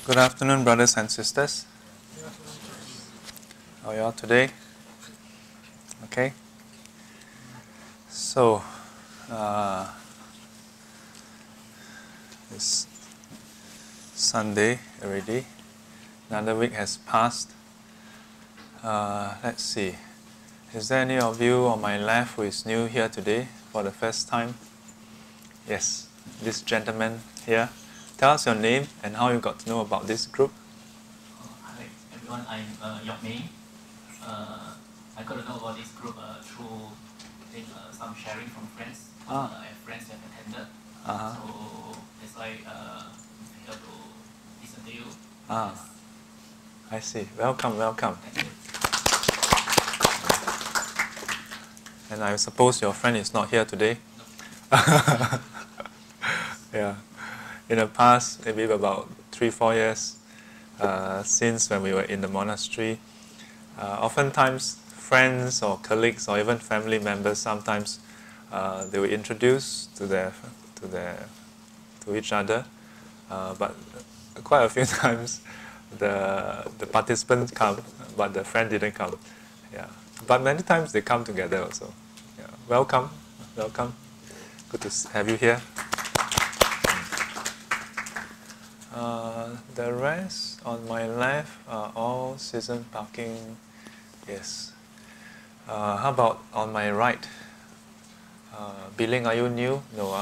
Good afternoon, brothers and sisters. How are you all today? Okay. So, it's Sunday already. Another week has passed. Let's see. Is there any of you on my left who is new here today for the first time? Yes, this gentleman here. Tell us your name and how you got to know about this group. Hi everyone, I'm Yok Mei. I got to know about this group through some sharing from friends. I have friends that attended, so that's why I'm here to listen to you. Yes. I see. Welcome, welcome. Thank you. And I suppose your friend is not here today? No. Yeah. In the past, maybe about 3-4 years since when we were in the monastery, oftentimes friends or colleagues or even family members sometimes they will introduce to each other, but quite a few times the participants come, but the friend didn't come. Yeah. But many times they come together also. Yeah. Welcome, welcome. Good to have you here. The rest on my left are all season parking. Yes. How about on my right? Billing, are you new? No,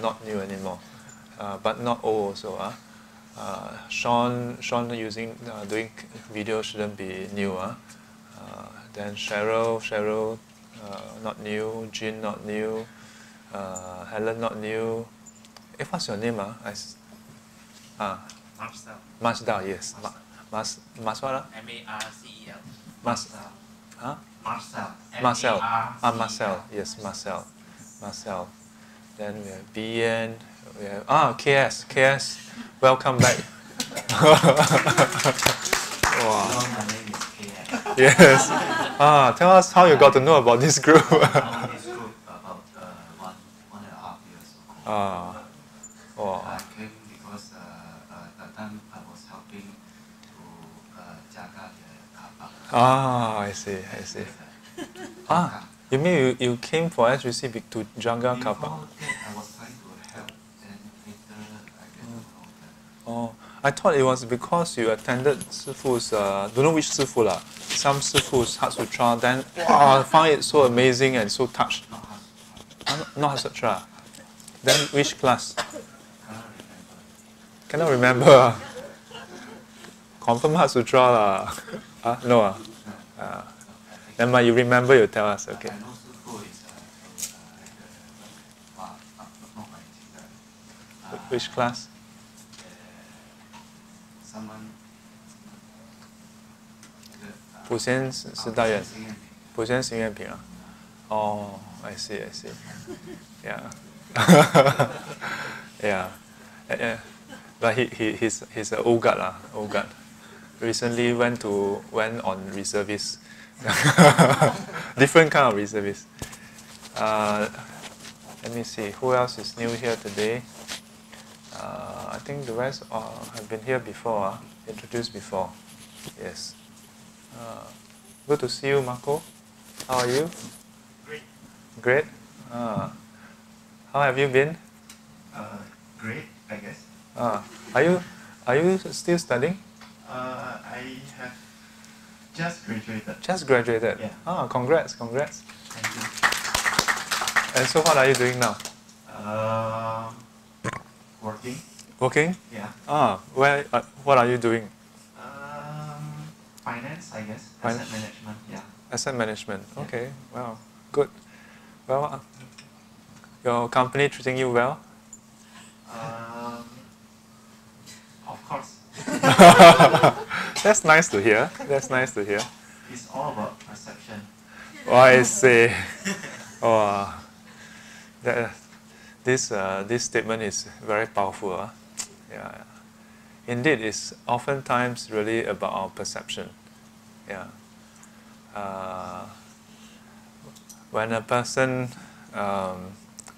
not new anymore. But not old also. Sean doing video shouldn't be new. Then Cheryl, not new. Jean, not new. Helen, not new. What's your name? Marcel, yes. Mas what? M-A-R-C-E-L. Marcel. Marcel. Marcel. Yes, Marcel. Then we have BN. We have KS. Welcome back. Wow. My name is KS. Yes. Tell us how you got to know about this group. I know this group about 1.5 years ago. Wow. I came because that time I was helping to jaga the car park. I see. You mean you came for SGC to Janga car park? Before that, I was trying to help, and later I get to know that. I thought it was because you attended Sifu's, don't know which Sifu lah, some Sifu's Heart Sutra, then I found it so amazing and so touched. Not Heart Sutra. Then which class? Cannot remember. Confirm Heart Sutra lah. No. Never mind, you remember, you tell us. Okay. I know Sifu is not my teacher. Which class? Someone. 普贤师大院，普贤行愿品啊。I see. Yeah. Yeah. But he's an old guard lah. Old guard. Recently went on reservist. Different kind of reservist. Let me see. Who else is new here today? I think the rest have been here before. Introduced before. Yes. Good to see you, Marco. How are you? Great. How have you been? Great, I guess. Are you still studying? I have just graduated. Just graduated. Yeah. Congrats. Thank you. And so what are you doing now? Working. Working? Yeah. What are you doing? Finance, I guess. Finance. Asset management. Yeah. Asset management. Yeah. Okay. Wow. Good. Well, your company treating you well? Of course. That's nice to hear. It's all about perception. I see. This statement is very powerful. Yeah. Indeed, it's oftentimes really about our perception. Yeah. When a person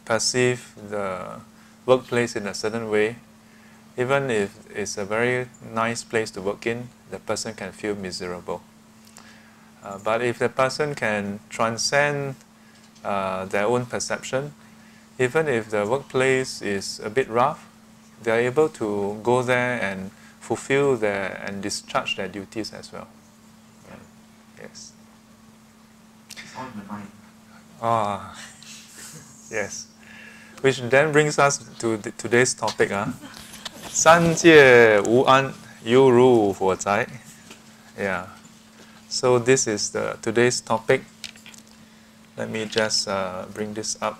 perceives the workplace in a certain way, even if it's a very nice place to work in, the person can feel miserable. But if the person can transcend their own perception, even if the workplace is a bit rough, they are able to go there and fulfill and discharge their duties as well. Yes. It's all in the mind. Ah, yes. Which then brings us to today's topic. 三界无安，犹如火灾. Yeah. So this is today's topic. Let me just bring this up.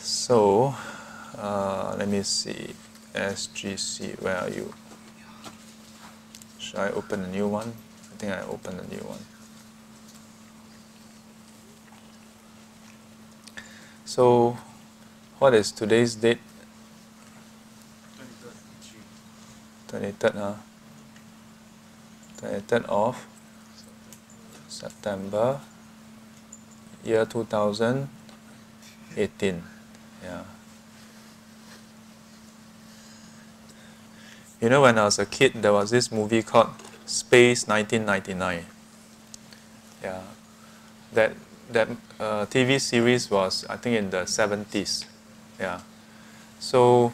So, let me see. SGC, where are you? Should I open a new one? I think I opened a new one. So, what is today's date? 23rd, huh? 23rd of September, year 2018. Yeah. You know, when I was a kid, there was this movie called Space 1999. Yeah. That TV series was, I think, in the 70s. Yeah. So,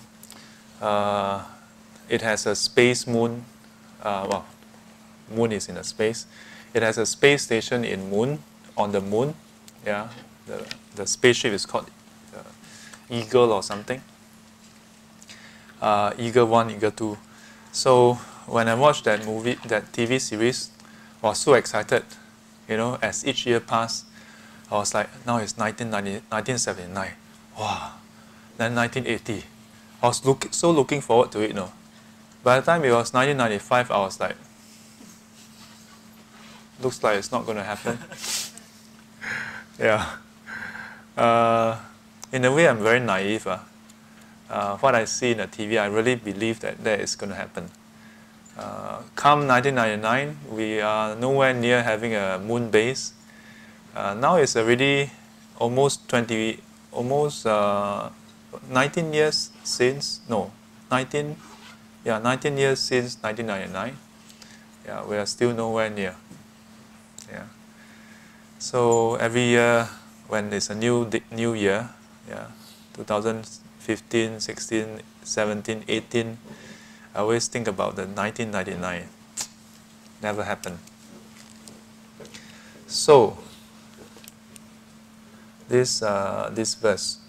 it has a space moon. Well, moon is in a space. It has a space station on the moon. Yeah. The spaceship is called Eagle or something. Eagle 1, Eagle 2. So when I watched that movie, that TV series, I was so excited. You know, as each year passed, I was like, now it's 1979. Wow. Then 1980. I was so looking forward to it, you know. By the time it was 1995, I was like, looks like it's not going to happen. Yeah. In a way, I'm very naive. What I see in the TV, I really believe that is going to happen. Come 1999, we are nowhere near having a moon base. Now it's already almost 19 years since, 19 years since 1999. Yeah, we are still nowhere near. Yeah. So every year when it's a new year, yeah, 2015, 16, 17, 18, I always think about the 1999. Never happened. So this verse,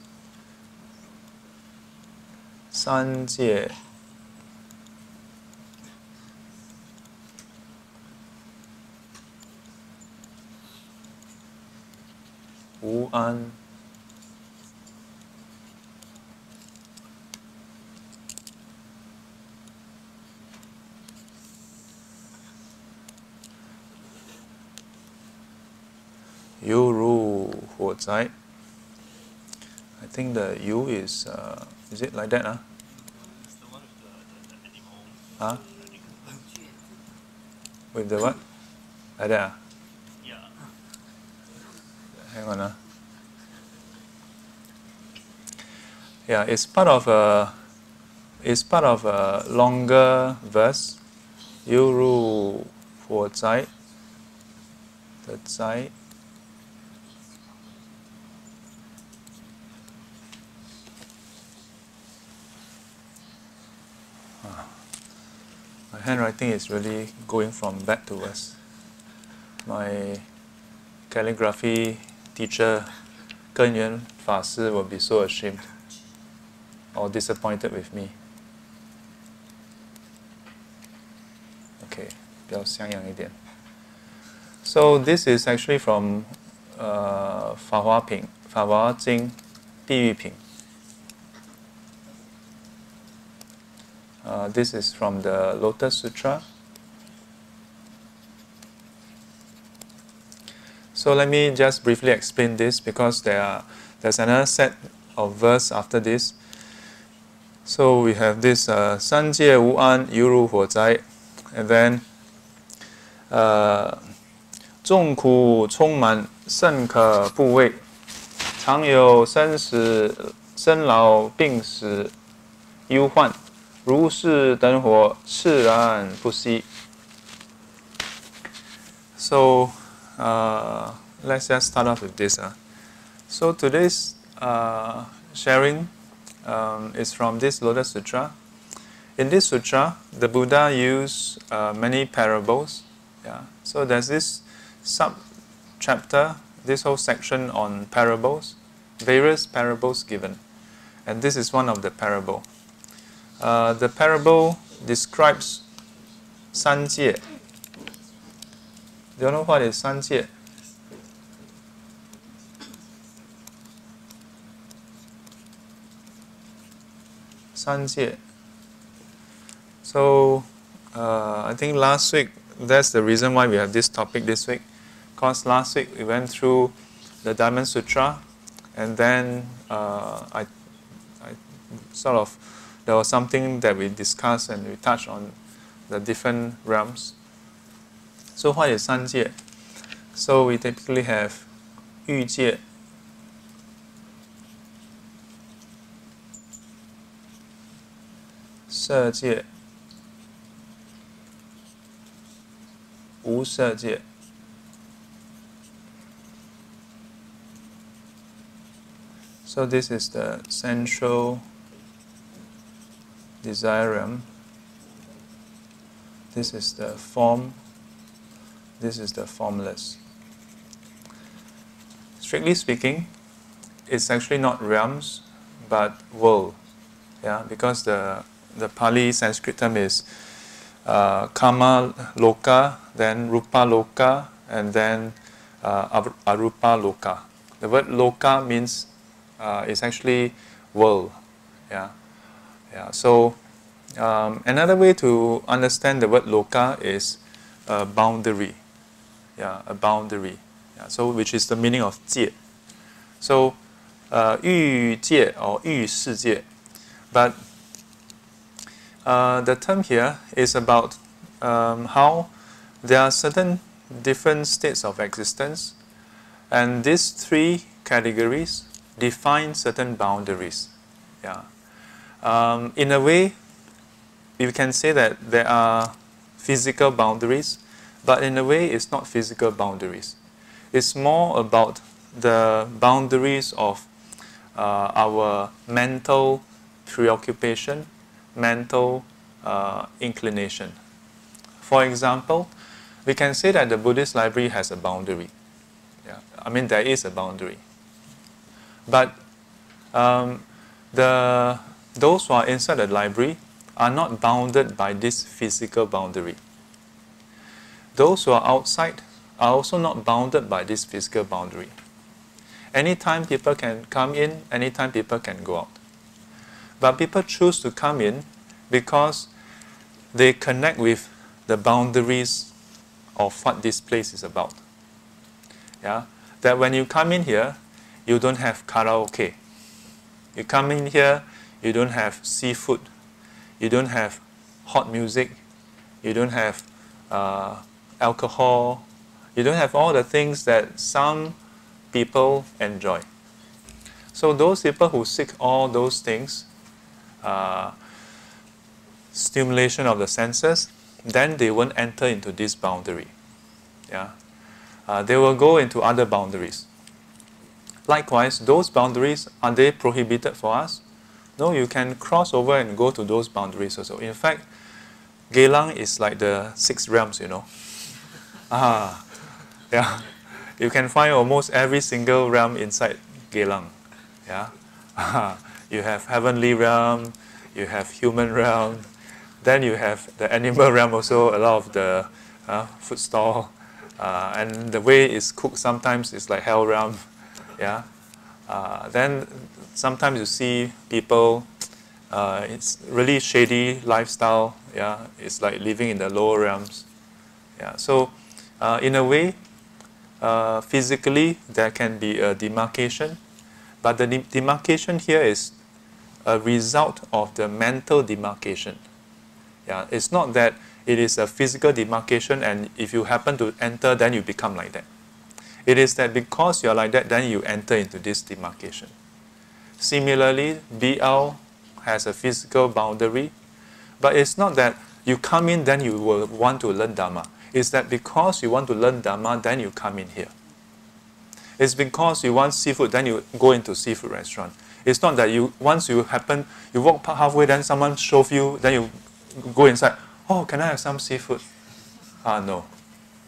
三界无安，犹如火灾. I think the you is it like that? It's the one with the animal. Huh? With the what? Like that? Yeah. Hang on. Yeah, it's part of a longer verse. 犹如火灾. The 灾. My handwriting is really going from bad to worse. My calligraphy teacher, 根源法师, will be so ashamed or disappointed with me. Okay, 比较像样一点. So this is actually from 法华经地狱品. This is from the Lotus Sutra. So let me just briefly explain this because there's another set of verse after this. So we have this 三界无安，犹如火灾, and then 众苦充满，甚可怖畏.常有生老病死忧患，如是等火，炽然不息。So, let's just start off with this. So today's sharing is from this Lotus Sutra. In this sutra, the Buddha used many parables. Yeah. So there's this sub-chapter, this whole section on parables, various parables given. And this is one of the parable. The parable describes 三界. Do you know what is 三界? So, I think last week, that's the reason why we have this topic this week. Because last week we went through the Diamond Sutra, and then I sort of, there was something that we discussed and we touched on the different realms. So what is 三界? So we typically have 欲界,色界, 无色界, so this is the central desire realm. This is the form. This is the formless. Strictly speaking, it's actually not realms, but world. Yeah, because the Pali Sanskrit term is Kama Loka, then Rupa Loka, and then Arupa Loka. The word Loka means it's actually world. Yeah. So another way to understand the word Loka is a boundary. Yeah, a boundary. Yeah, so which is the meaning of 界. So 欲界 or 欲世界. But the term here is about how there are certain different states of existence, and these three categories define certain boundaries. Yeah. In a way, we can say that there are physical boundaries, but in a way it's not physical boundaries. It's more about the boundaries of our mental preoccupation, mental inclination. For example, we can say that the Buddhist library has a boundary. Yeah, I mean there is a boundary. But those who are inside the library are not bounded by this physical boundary. Those who are outside are also not bounded by this physical boundary. Anytime people can come in, anytime people can go out. But people choose to come in because they connect with the boundaries of what this place is about. Yeah? That when you come in here, you don't have karaoke. You come in here, you don't have seafood. You don't have hot music. You don't have alcohol. You don't have all the things that some people enjoy. So those people who seek all those things, stimulation of the senses, then they won't enter into this boundary. Yeah? They will go into other boundaries. Likewise, those boundaries, are they prohibited for us? No, you can cross over and go to those boundaries also. In fact, Geylang is like the 6 realms, you know. Yeah. You can find almost every single realm inside Geylang. Yeah. You have heavenly realm, you have human realm, then you have the animal realm also, a lot of the food stall, and the way it's cooked sometimes is like hell realm. Yeah. Then sometimes you see people, it's really shady lifestyle. Yeah, it's like living in the lower realms. Yeah, so in a way, physically there can be a demarcation, but the demarcation here is a result of the mental demarcation. Yeah, it's not that it is a physical demarcation, and if you happen to enter, then you become like that. It is that because you are like that, then you enter into this demarcation. Similarly, BL has a physical boundary, but it's not that you come in, then you will want to learn Dharma. It's that because you want to learn Dharma, then you come in here. It's because you want seafood, then you go into seafood restaurant. It's not that once you walk halfway, then someone shows you, then you go inside, oh, can I have some seafood? No.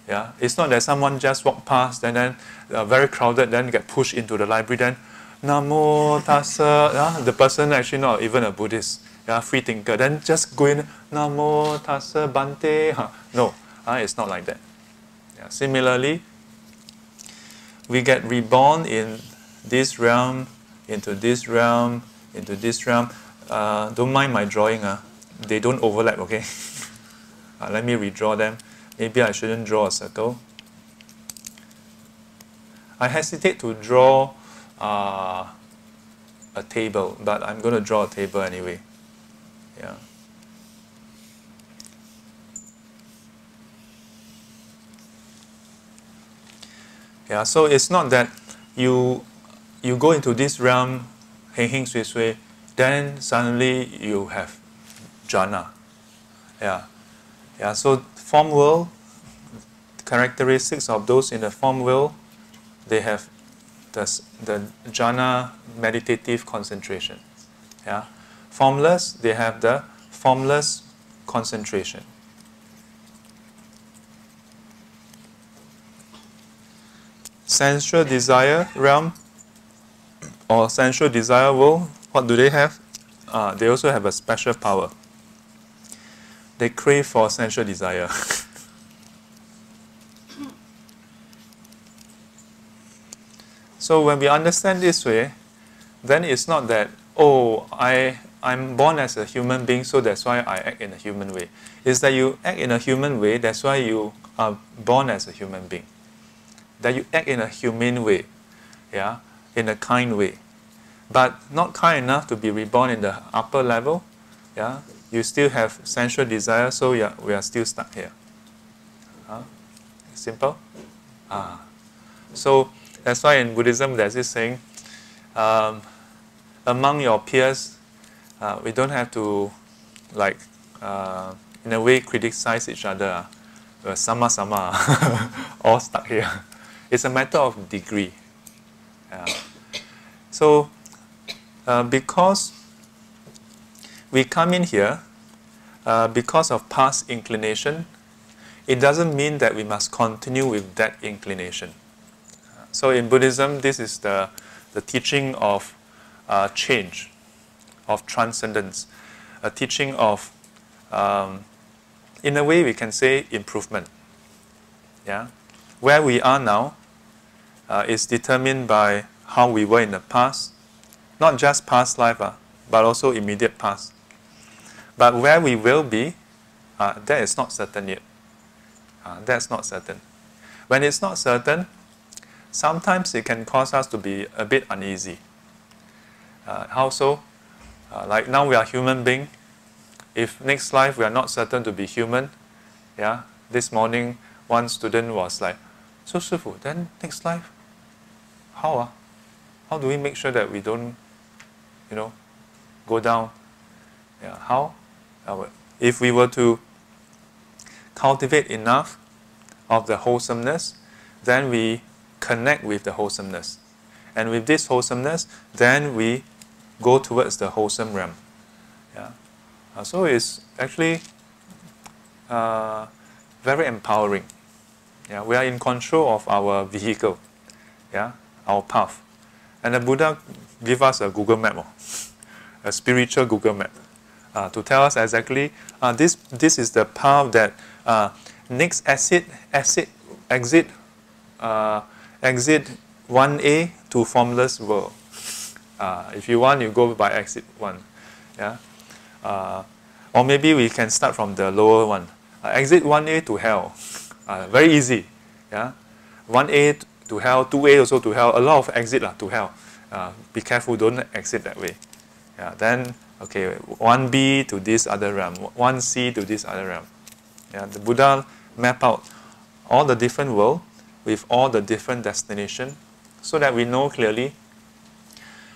Yeah, it's not that someone just walk past, and then very crowded, then get pushed into the library, then Namo Tassa, the person actually not even a Buddhist, free thinker, then just go in, Namo Tassa Bante. No, it's not like that. Yeah, similarly, we get reborn in this realm, into this realm, into this realm. Don't mind my drawing, they don't overlap, okay? Let me redraw them. Maybe I shouldn't draw a circle. I hesitate to draw a table, but I'm going to draw a table anyway. Yeah. Yeah, so it's not that you go into this realm, heng heng sui sui, then suddenly you have jhana. Yeah. Yeah, so form world, characteristics of those in the form world, they have the jhana meditative concentration. Yeah. Formless, they have the formless concentration. Sensual desire realm or sensual desire world, what do they have? They also have a special power. They crave for sensual desire. So when we understand this way, then it's not that, oh, I'm born as a human being, so that's why I act in a human way. It's that you act in a human way, that's why you are born as a human being. That you act in a humane way, yeah, in a kind way. But not kind enough to be reborn in the upper level, yeah. You still have sensual desire, so yeah, we are still stuck here. Simple? So that's why in Buddhism there's this saying, among your peers, we don't have to, like, in a way, criticize each other. Sama, all stuck here. It's a matter of degree. So, because we come in here because of past inclination, it doesn't mean that we must continue with that inclination. So in Buddhism, this is the teaching of change, of transcendence, a teaching of, in a way we can say, improvement. Yeah? Where we are now is determined by how we were in the past, not just past life, but also immediate past. But where we will be, that is not certain yet. That's not certain. When it's not certain, sometimes it can cause us to be a bit uneasy. How so? Like now we are human being. If next life we are not certain to be human, yeah. This morning one student was like, "So Sifu, then next life, how? How do we make sure that we don't, go down? Yeah, how? If we were to cultivate enough of the wholesomeness, then we connect with the wholesomeness. And with this wholesomeness, then we go towards the wholesome realm. Yeah? So it's actually very empowering. Yeah? We are in control of our vehicle, yeah? Our path. And the Buddha gave us a Google map, a spiritual Google map, to tell us exactly this is the path that next exit 1A to formless world. If you want, you go by exit 1. Yeah? Or maybe we can start from the lower one. Exit 1A to hell. Very easy. Yeah? 1A to hell, 2A also to hell. A lot of exit to hell. Be careful, don't exit that way. Yeah? Then, okay, 1B to this other realm, 1C to this other realm. Yeah? The Buddha map out all the different worlds, with all the different destinations so that we know clearly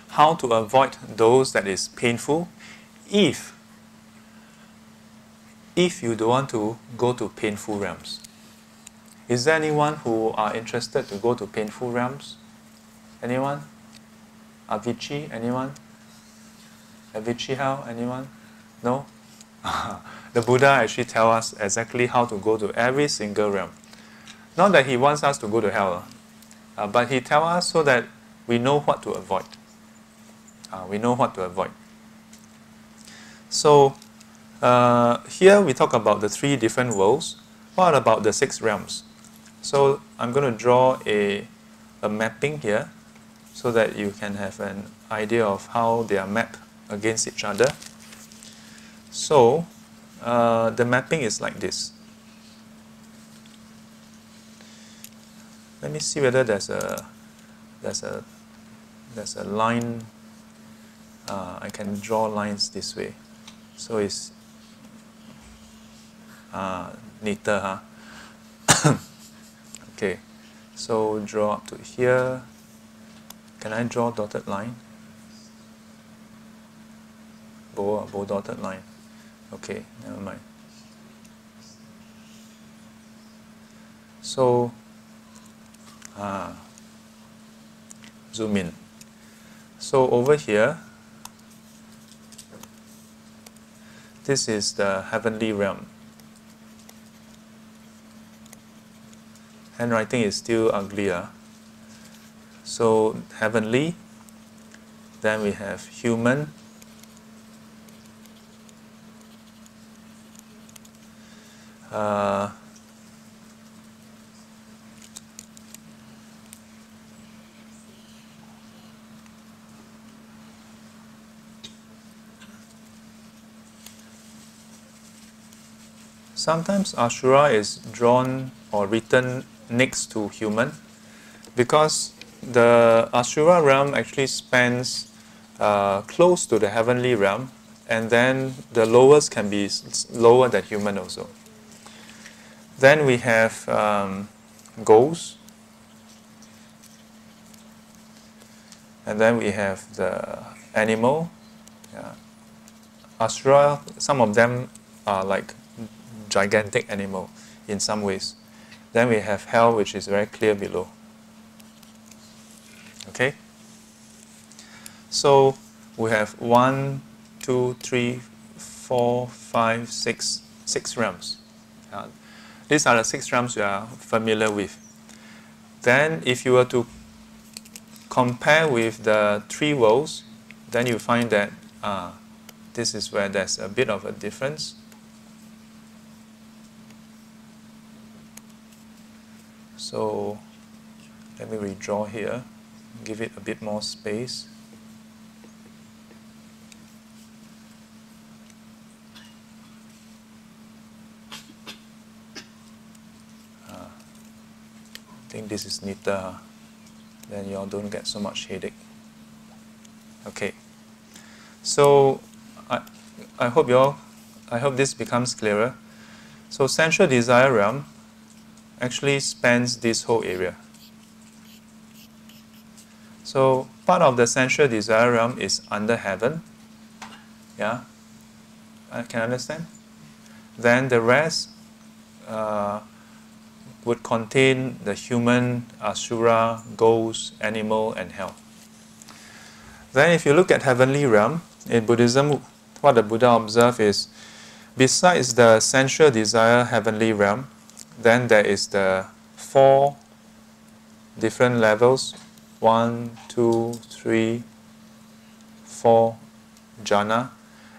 how to avoid those that is painful if you don't want to go to painful realms. Is there anyone who are interested to go to painful realms? Anyone? Avicii? Anyone? Avicii hell? Anyone? No? The Buddha actually tells us exactly how to go to every single realm. Not that he wants us to go to hell, but he tells us so that we know what to avoid. We know what to avoid. So, here we talk about the 3 different worlds. What about the 6 realms? So I'm going to draw a mapping here so that you can have an idea of how they are mapped against each other. So the mapping is like this. Let me see whether there's a line. I can draw lines this way. So it's neater, huh? Okay, so draw up to here. Can I draw dotted line? Bow dotted line. Okay, never mind. So, zoom in. So over here, this is the heavenly realm. Handwriting is still uglier. So heavenly, then we have human, sometimes Ashura is drawn or written next to human because the Ashura realm actually spans close to the heavenly realm, and then the lowest can be lower than human also. Then we have ghosts, and then we have the animal. Yeah. Asura, some of them are like gigantic animal in some ways. Then we have hell, which is very clear below. Okay? So we have 1, 2, 3, 4, 5, 6 realms. These are the 6 realms you are familiar with. Then if you were to compare with the 3 worlds, then you find that this is where there's a bit of a difference. So let me redraw here, give it a bit more space. I think this is neater, then you all don't get so much headache. Okay, so I hope this becomes clearer. So sensual desire realm actually spans this whole area. So part of the sensual desire realm is under heaven. Yeah, I can understand. Then the rest would contain the human, asura, ghost, animal, and hell. Then if you look at heavenly realm, in Buddhism, what the Buddha observed is, besides the sensual desire heavenly realm, then there is the 4 different levels, 1, 2, 3, 4 jhana,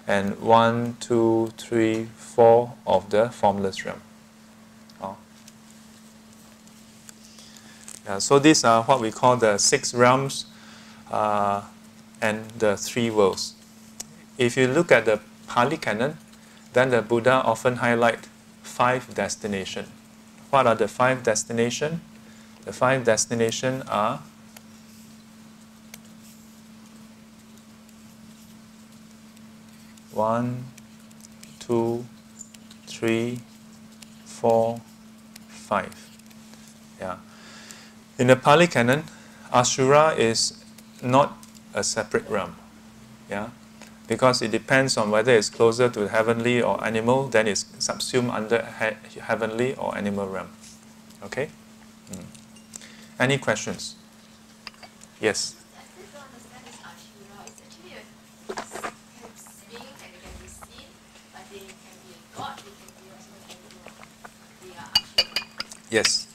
and 1, 2, 3, 4 of the formless realm. Yeah, so these are what we call the 6 realms and the 3 worlds. If you look at the Pali Canon, then the Buddha often highlight 5 destinations. What are the 5 destinations? The 5 destinations are one, 2, 3, 4, 5. Yeah. In the Pali Canon, Asura is not a separate realm. Yeah? Because it depends on whether it's closer to heavenly or animal, then it's subsumed under heavenly or animal realm. Okay? Any questions? Yes? I still don't understand this Ashura. It's actually a being and they can be seen, but they can be a god, they can be also an animal. They are Ashura. Yes.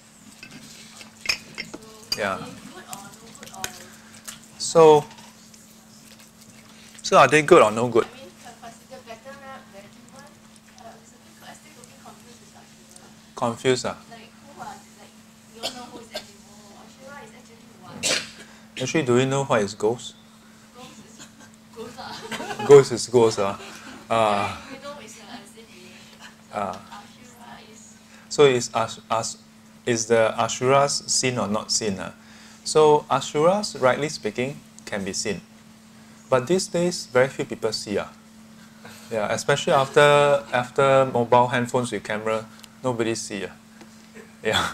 So Yeah. are they good or no good or So are they good or no good? I mean consider better than human? I'm still looking confused with Ashura. Confused? Like who are like we all know who is animal. Ashura is actually what? Actually, do you know what is ghost? Ghost is ghost. Ghost is ghost. We know it's a same being. Ashura is So is the Asuras seen or not seen? So Asuras, rightly speaking, can be seen. But these days, very few people see. Yeah, especially after mobile handphones with camera, nobody see. Yeah.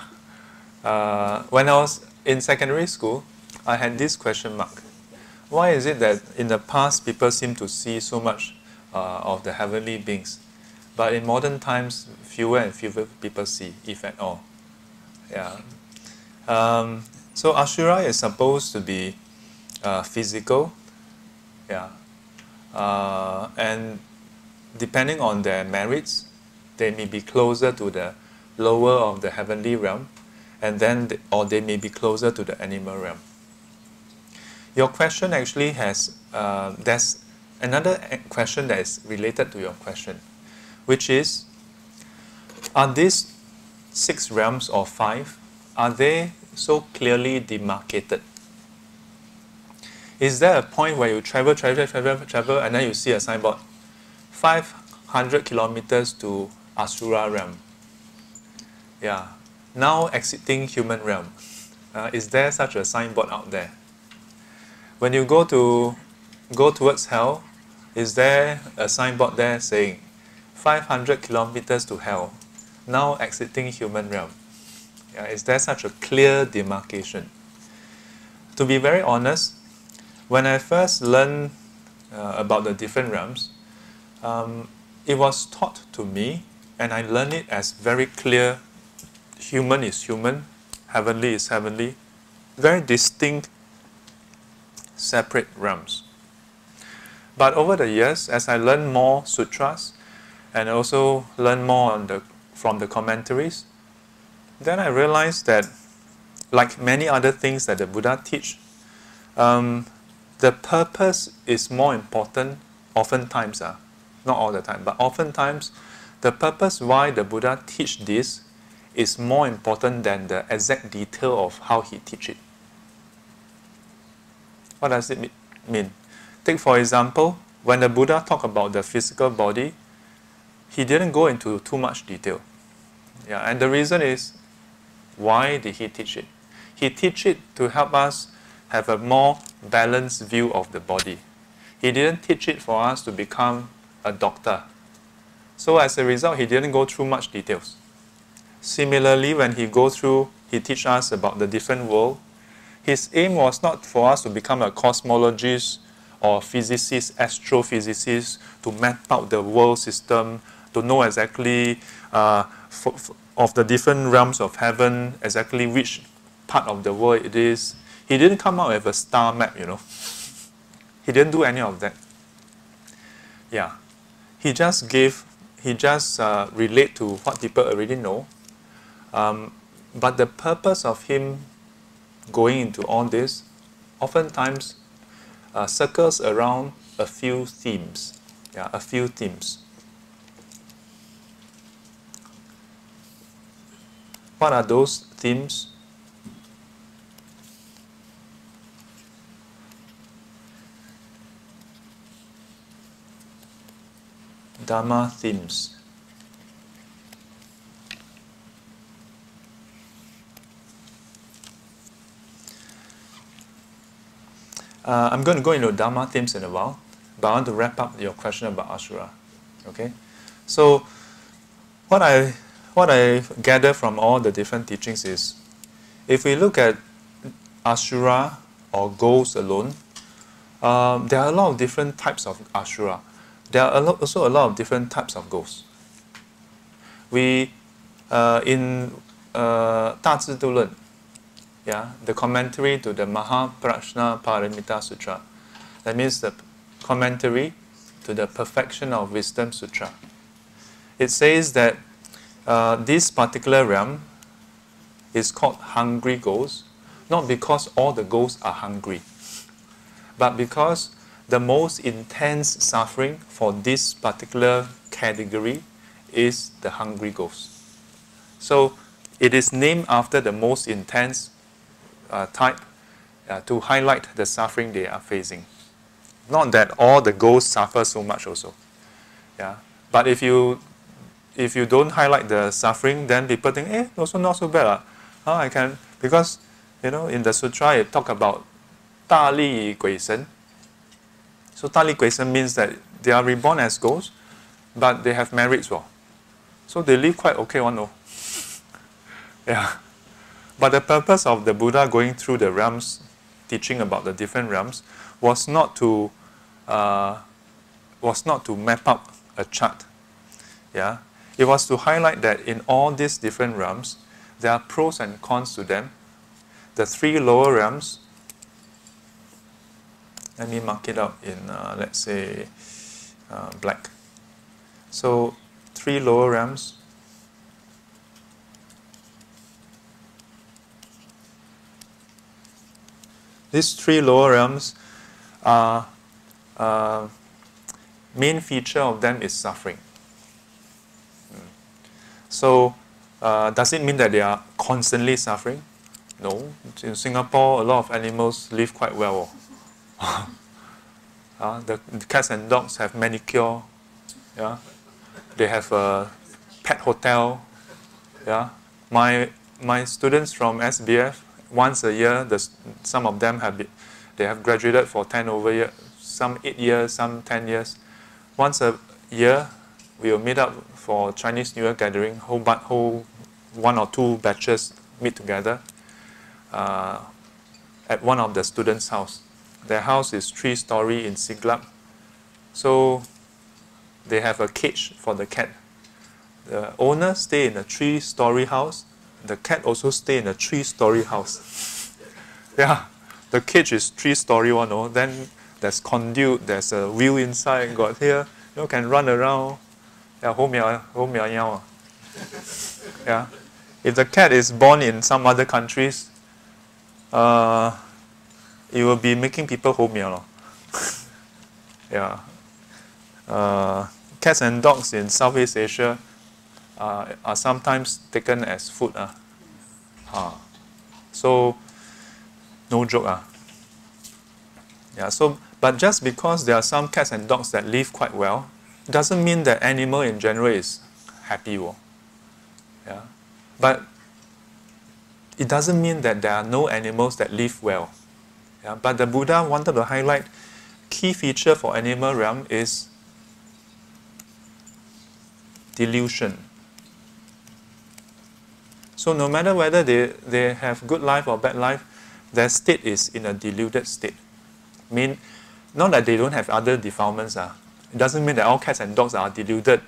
When I was in secondary school, I had this question mark. Why is it that in the past people seem to see so much of the heavenly beings, but in modern times fewer and fewer people see, if at all? Yeah. So Ashura is supposed to be physical. Yeah. And depending on their merits, they may be closer to the lower of the heavenly realm, and then or they may be closer to the animal realm. Your question actually has, there's another question that is related to your question, which is, are these 6 realms or 5, are they so clearly demarcated? Is there a point where you travel, and then you see a signboard, 500 kilometers to Asura realm? Yeah. Now exiting human realm. Is there such a signboard out there? When you go towards hell, is there a signboard there saying 500 kilometers to hell, now exiting human realm? Yeah, is there such a clear demarcation? To be very honest, when I first learned about the different realms, it was taught to me, and I learned it as very clear: human is human, heavenly is heavenly, very distinct, separate realms. But over the years, as I learned more sutras and also learned more from the commentaries, then I realized that, like many other things that the Buddha teach, the purpose is more important oftentimes, not all the time, but oftentimes the purpose why the Buddha teach this is more important than the exact detail of how he teach it. What does it mean? Take for example, when the Buddha talked about the physical body, he didn't go into too much detail. Yeah, and the reason is, why did he teach it? He teach it to help us have a more balanced view of the body. He didn't teach it for us to become a doctor. So as a result, he didn't go through much details. Similarly, when he teach us about the different world, his aim was not for us to become a cosmologist or physicist, astrophysicist, to map out the world system, to know exactly of the different realms of heaven, exactly which part of the world it is. He didn't come out with a star map, He didn't do any of that. Yeah. He just relate to what people already know. But the purpose of him going into all this oftentimes circles around a few themes. Yeah, a few themes. What are those themes? Dharma themes. I'm going to go into Dharma themes in a while, but I want to wrap up your question about Asura. Okay? So, what I gather from all the different teachings is, if we look at Ashura or ghosts alone. There are a lot of different types of Ashura. There are also a lot of different types of ghosts. We, in 大智度论, yeah, the commentary to the Mahaprajna Paramita Sutra, that means the commentary to the Perfection of Wisdom Sutra. It says that this particular realm is called hungry ghosts, not because all the ghosts are hungry, but because the most intense suffering for this particular category is the hungry ghost. So it is named after the most intense type to highlight the suffering they are facing. Not that all the ghosts suffer so much also. Yeah. But if you don't highlight the suffering, then people think, also not so bad. I can, because in the sutra it talk about 大力鬼神. So 大力鬼神 means that they are reborn as ghosts, but they have merits. So they live quite okay one. Yeah. But the purpose of the Buddha going through the realms, teaching about the different realms, was not to map up a chart. Yeah. It was to highlight that in all these different realms, there are pros and cons to them. The three lower realms, let me mark it out in, let's say, black. So, three lower realms. These three lower realms are, main feature of them is suffering. So, does it mean that they are constantly suffering? No. In Singapore, a lot of animals live quite well. The cats and dogs have manicure. Yeah. They have a pet hotel. Yeah. My students from SBF, once a year, some of them they have graduated for 10 over years, some 8 years, some 10 years. Once a year, we will meet up for Chinese New Year gathering. Whole 1 or 2 batches meet together at one of the students' house. Their house is 3-story in Siglap. So they have a cage for the cat. The owner stay in a 3-story house. The cat also stay in a 3-story house. Yeah, the cage is 3-story one. Then there's conduit, there's a wheel inside, got here, can run around. Yeah, yeah. If the cat is born in some other countries, it will be making people homia. Yeah. Cats and dogs in Southeast Asia are sometimes taken as food. So, no joke. Yeah, but just because there are some cats and dogs that live quite well, doesn't mean that animal in general is happy. Yeah. But it doesn't mean that there are no animals that live well. Yeah. But the Buddha wanted to highlight key feature for animal realm is delusion. So no matter whether they have good life or bad life, their state is in a deluded state. Not that they don't have other defilements. It doesn't mean that all cats and dogs are deluded,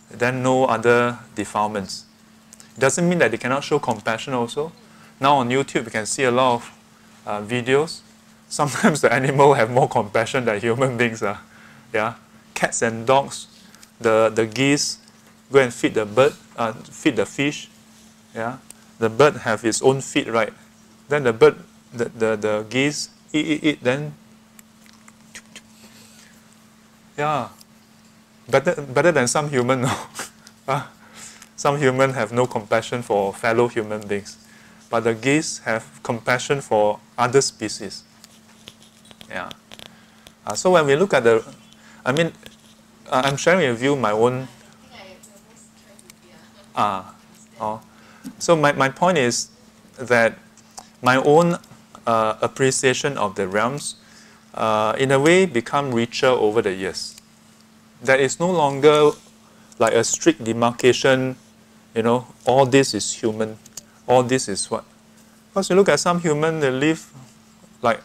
then no other defilements. It doesn't mean that they cannot show compassion also. Now on YouTube, you can see a lot of videos. Sometimes the animal have more compassion than human beings. Yeah, cats and dogs, the geese go and feed the bird, feed the fish. Yeah, the bird have its own feet, right? Then the bird, the geese eat, then yeah, better than some human now. Some human have no compassion for fellow human beings, but the geese have compassion for other species. Yeah. So when we look at I'm sharing with you my own. So my point is that my own appreciation of the realms, in a way, become richer over the years. There is no longer like a strict demarcation, all this is human, all this is what? Because you look at some human, they live like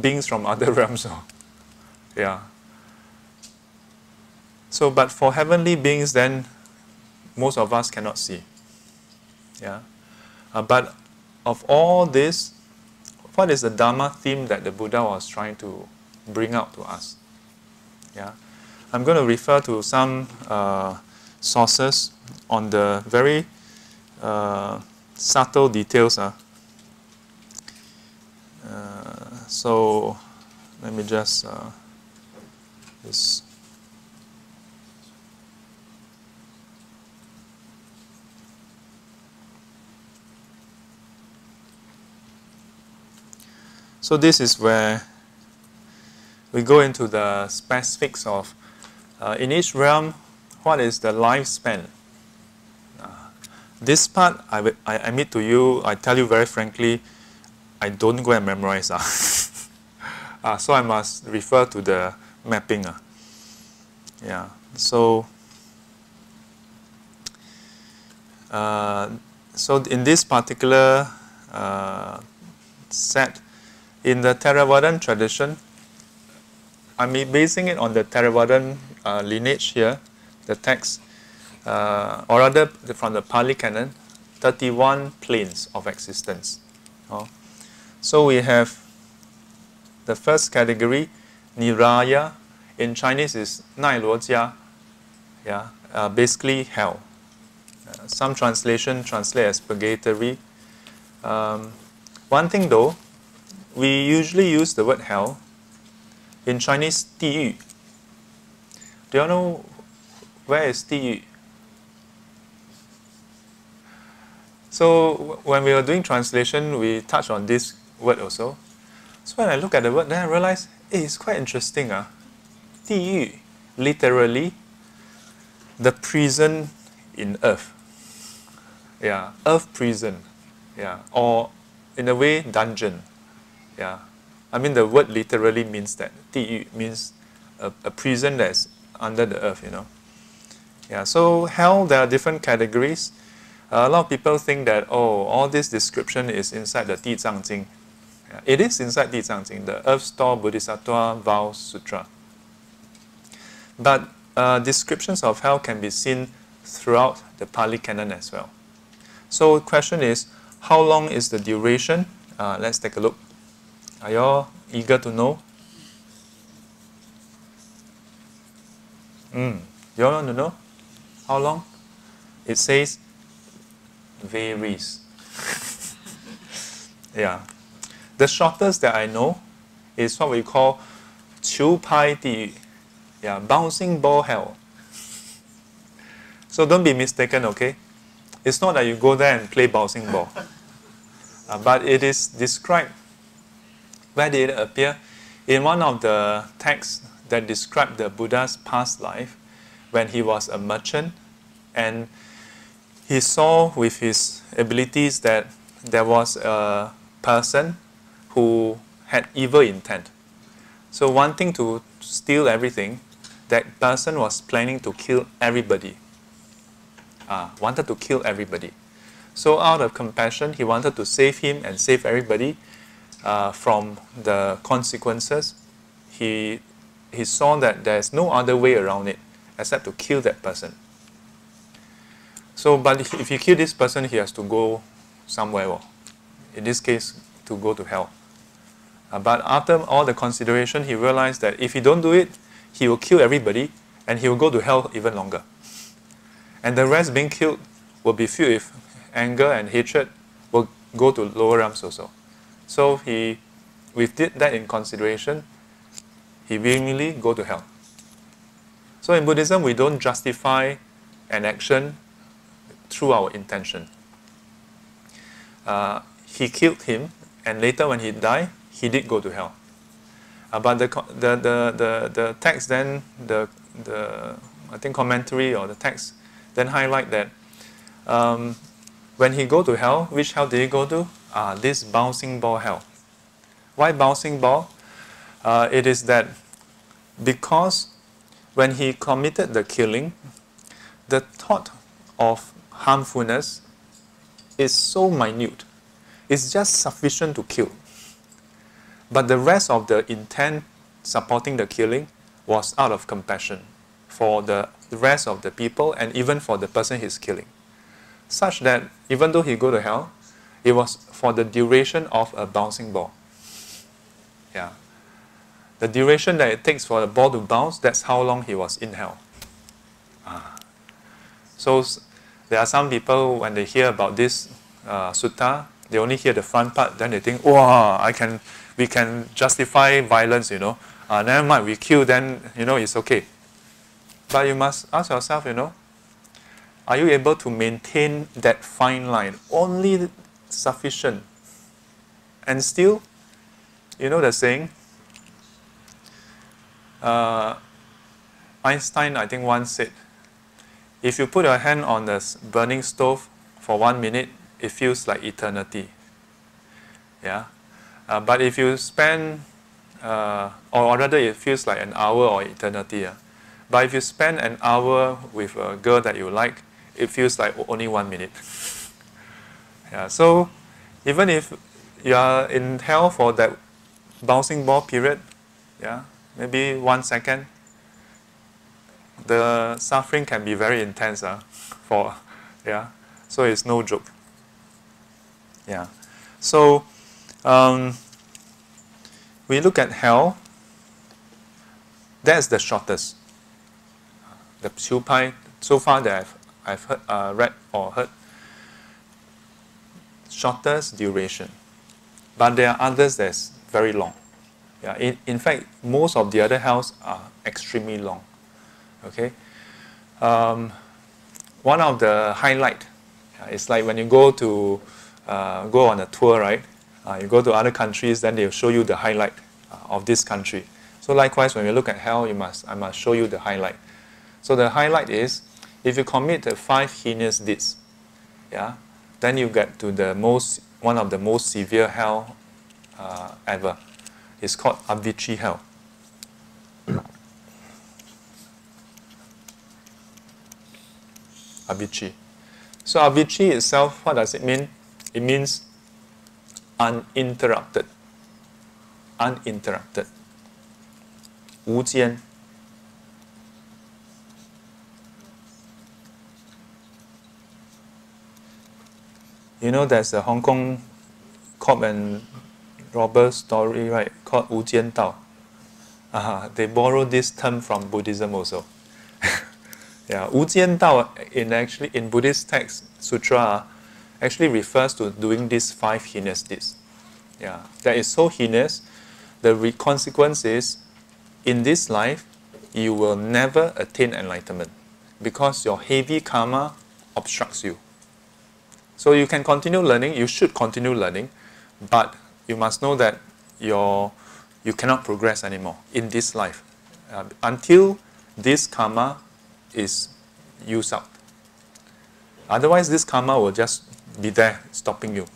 beings from other realms. Yeah. So, but for heavenly beings, then most of us cannot see. Yeah. But of all this, what is the Dharma theme that the Buddha was trying to bring out to us? Yeah. I'm going to refer to some sources on the very subtle details. So let me just this. So this is where we go into the specifics of in each realm, what is the lifespan? This part, I admit to you, I tell you very frankly, I don't go and memorize. So I must refer to the mapping. Yeah. So, so in this particular set, in the Theravadan tradition, I'm basing it on the Theravadan lineage here, the text, or rather from the Pali Canon, 31 planes of existence. So we have the first category, Niraya, in Chinese is Nai Luo Jia, yeah, basically hell. Some translation translate as purgatory. One thing though, we usually use the word hell in Chinese, 地狱. Do you know where is 地狱? So when we were doing translation, we touched on this word also. So when I look at the word, then I realize, hey, it's quite interesting. 地狱, literally, the prison in earth. Yeah, earth prison. Yeah, or in a way, dungeon. Yeah, I mean the word literally means that. 地狱 means a prison that's under the earth, you know. Yeah, so hell, there are different categories. A lot of people think that, oh, all this description is inside the 地藏经. Yeah, it is inside 地藏经, the Earth Store Bodhisattva Vow Sutra. But descriptions of hell can be seen throughout the Pali Canon as well. So the question is, how long is the duration? Let's take a look. Are you all eager to know? You all want to know? How long? It says varies. Yeah. The shortest that I know is what we call 球拍地狱. Yeah, bouncing ball hell. So don't be mistaken, okay? It's not that you go there and play bouncing ball. But it is described. Where did it appear? In one of the texts that describe the Buddha's past life, when he was a merchant, and he saw with his abilities that there was a person who had evil intent. So wanting to steal everything, that person was planning to kill everybody. Wanted to kill everybody. So out of compassion, he wanted to save him and save everybody from the consequences. He saw that there's no other way around it except to kill that person. So, but if you kill this person, he has to go somewhere. Well, in this case, to go to hell. But after all the consideration, he realized that if he don't do it, he will kill everybody and he will go to hell even longer. And the rest being killed will be filled with anger and hatred, will go to lower realms also. So he, with that in consideration, he willingly go to hell. So in Buddhism, we don't justify an action through our intention. He killed him, and later when he died, he did go to hell. But the text then, I think commentary or the text then highlight that when he go to hell, which hell did he go to? This bouncing ball hell. Why bouncing ball? It is that because when he committed the killing, the thought of harmfulness is so minute. It's just sufficient to kill. But the rest of the intent supporting the killing was out of compassion for the rest of the people and even for the person he's killing. Such that even though he go to hell, it was for the duration of a bouncing ball. Yeah. The duration that it takes for the ball to bounce, that's how long he was in hell. So there are some people, when they hear about this sutta, they only hear the front part, then they think, wow, we can justify violence, you know. Never mind, we kill, then, you know, it's okay. But you must ask yourself, you know, are you able to maintain that fine line, only sufficient? And still, you know the saying, Einstein, I think, once said, if you put your hand on the burning stove for 1 minute, it feels like eternity. Yeah, but if you spend, or rather, it feels like an hour or eternity. Yeah? But if you spend an hour with a girl that you like, it feels like only 1 minute. Yeah, so even if you are in hell for that bouncing ball period, yeah, maybe 1 second, the suffering can be very intense. So it's no joke. Yeah, so we look at hell. That's the shortest. The Chiu Pai, so far that I've heard, read or heard, shortest duration. But there are others that's very long. Yeah, in fact, most of the other hells are extremely long. Okay, one of the highlight, it's like when you go to go on a tour, right? You go to other countries, then they'll show you the highlight of this country. So likewise, when you look at hell, I must show you the highlight. So the highlight is, if you commit the 5 heinous deeds, yeah, then you get to one of the most severe hell ever. It's called Avicii hell. Avicii. So Avicii itself, what does it mean? It means uninterrupted. Uninterrupted. 无间. You know, there's a Hong Kong cop and robber story, right? Called 无间道. They borrowed this term from Buddhism also. Yeah, 无间道in Buddhist text sutra actually refers to doing these 5 heinous deeds. Yeah, that is so heinous. The consequence is, in this life, you will never attain enlightenment because your heavy karma obstructs you. So you can continue learning, you should continue learning, but you must know that you cannot progress anymore in this life until this karma is used up. Otherwise, this karma will just be there stopping you.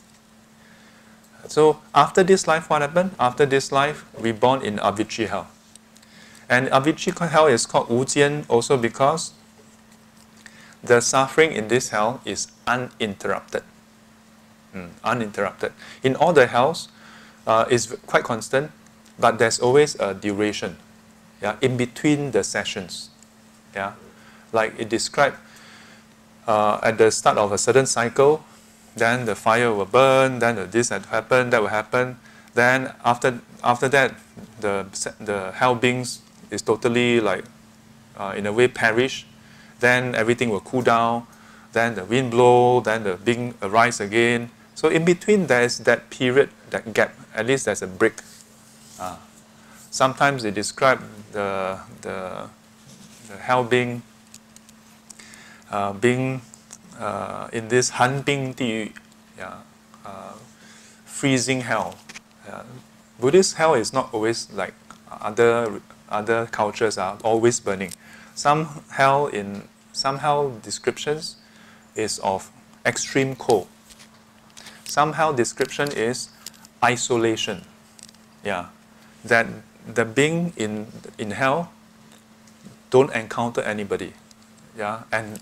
So after this life, what happened? After this life, reborn in Avicii hell. And Avicii hell is called 无间 also because the suffering in this hell is uninterrupted. Uninterrupted. In all the hells, it's quite constant, but there's always a duration, yeah, in between the sessions. Yeah, like it described at the start of a certain cycle, then the fire will burn, then this had happened, that will happen. Then after that, the hell beings is totally like in a way perish. Then everything will cool down. Then the wind blow. Then the being arise again. So in between there is that period, that gap. At least there's a break. Sometimes they describe the hell being in this 寒冰地狱, freezing hell. Buddhist hell is not always like other cultures are always burning. Some hell descriptions is of extreme cold. Some hell description is isolation. Yeah, that the being in hell don't encounter anybody. Yeah, and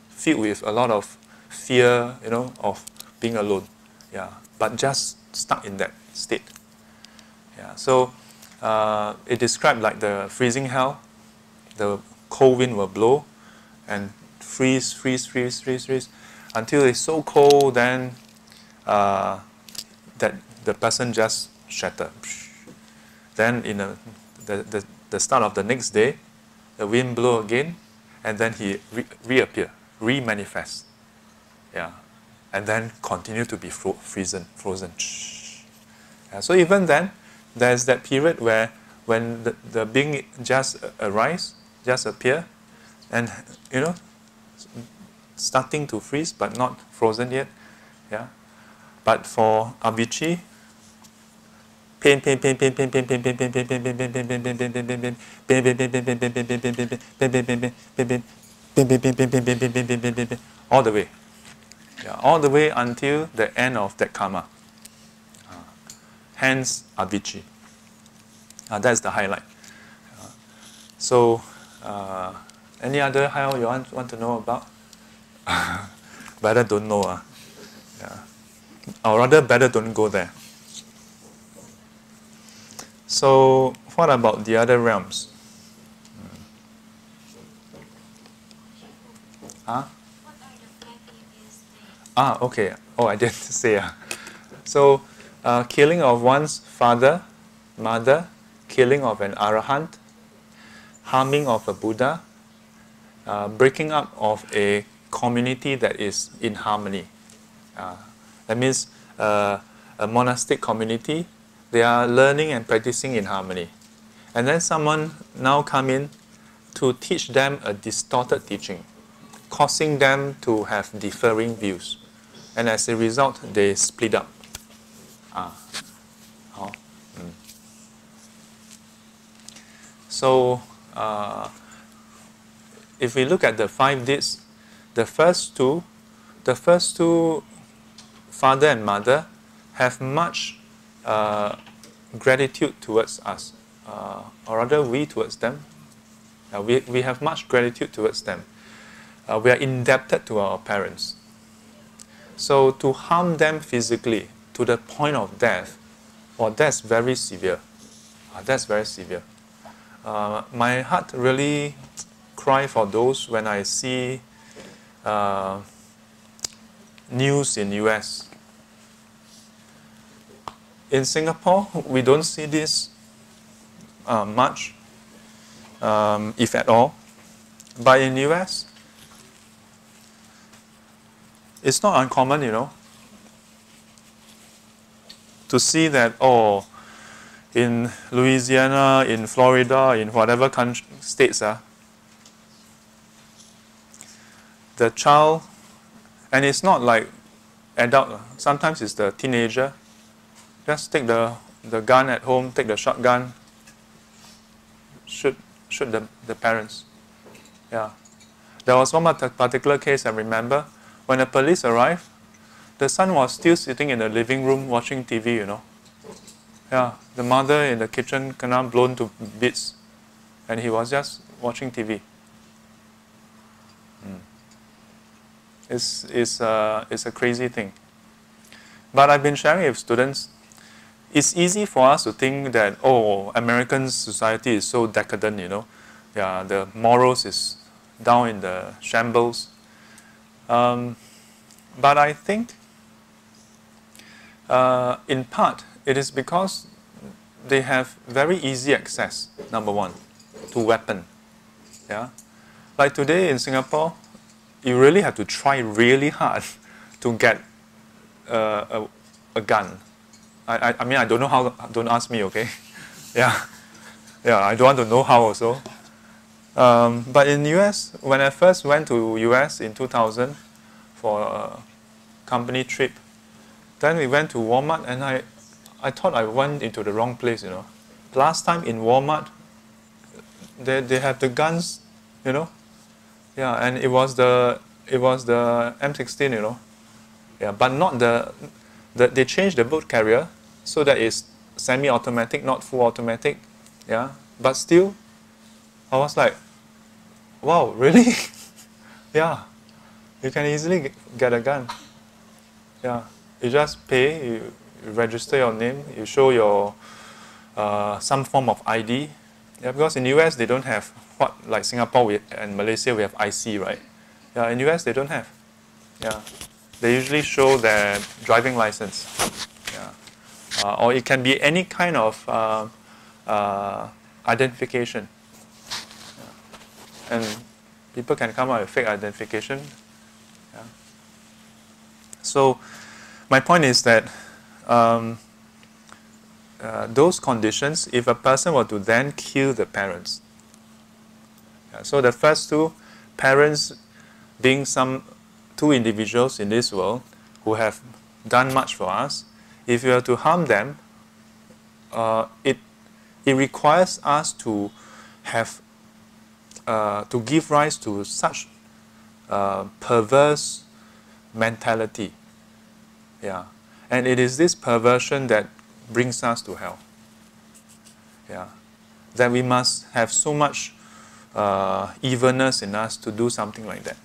filled with a lot of fear, of being alone. Yeah, but just stuck in that state. Yeah, so it described like the freezing hell. The cold wind will blow and freeze until it's so cold, then that the person just shatter. Then in the start of the next day, the wind blow again, and then he reappear, remanifest. Yeah, and then continue to be frozen. Yeah, so even then, there's that period where when the being just arise, just appear, and starting to freeze but not frozen yet. Yeah, but for Avicii, pain, all the way. Yeah, all the way until the end of that karma. Hence Avicii. That's the highlight. So, any other hell you want to know about? Better don't know. Yeah. Or rather, better don't go there. So, what about the other realms? Huh? What are the 5 heaviest things? Okay. Oh, I didn't say. So, killing of one's father, mother, killing of an arahant, harming of a Buddha, breaking up of a community that is in harmony. That means a monastic community, they are learning and practicing in harmony. And then someone now come in to teach them a distorted teaching, causing them to have differing views. And as a result, they split up. So, if we look at the 5 deeds, the first two, father and mother, have much gratitude towards us, or rather we towards them. We have much gratitude towards them. We are indebted to our parents. So to harm them physically to the point of death, that's very severe. That's very severe. My heart really cries for those when I see news in US. In Singapore, we don't see this much, if at all. But in US, it's not uncommon, to see that, in Louisiana, in Florida, in whatever states, the child, and it's not like adult, sometimes it's the teenager, just take the gun at home, take the shotgun, shoot the parents. Yeah. There was one particular case I remember. When the police arrived, the son was still sitting in the living room watching TV, Yeah, the mother in the kitchen got blown to bits, and he was just watching TV. It's a crazy thing. But I've been sharing with students, it's easy for us to think that, American society is so decadent, Yeah, the morals is down in the shambles. But I think, in part, it is because they have very easy access, number one, to weapon. Yeah, like today in Singapore, you really have to try really hard to get a gun. I mean, I don't know how. Don't ask me, okay? Yeah, I don't want to know how also. But in US, when I first went to US in 2000 for a company trip, then we went to Walmart, and I thought I went into the wrong place, Last time in Walmart, they have the guns, Yeah, and it was the M16, Yeah, but not they changed the bolt carrier so that it's semi-automatic, not full automatic. Yeah, but still, I was like, wow, really? Yeah, you can easily get a gun. Yeah, You just pay, you register your name, you show your some form of ID. Yeah, because in US they don't have what, like Singapore and Malaysia we have IC, right? Yeah, in US they don't have. Yeah, they usually show their driving license. Yeah, or it can be any kind of identification. Yeah. And people can come up with fake identification. Yeah. So my point is that those conditions, if a person were to then kill the parents, so the first two, parents being some two individuals in this world who have done much for us, if you are to harm them, it requires us to have to give rise to such perverse mentality. Yeah, and it is this perversion that brings us to hell. Yeah, that we must have so much evilness in us to do something like that.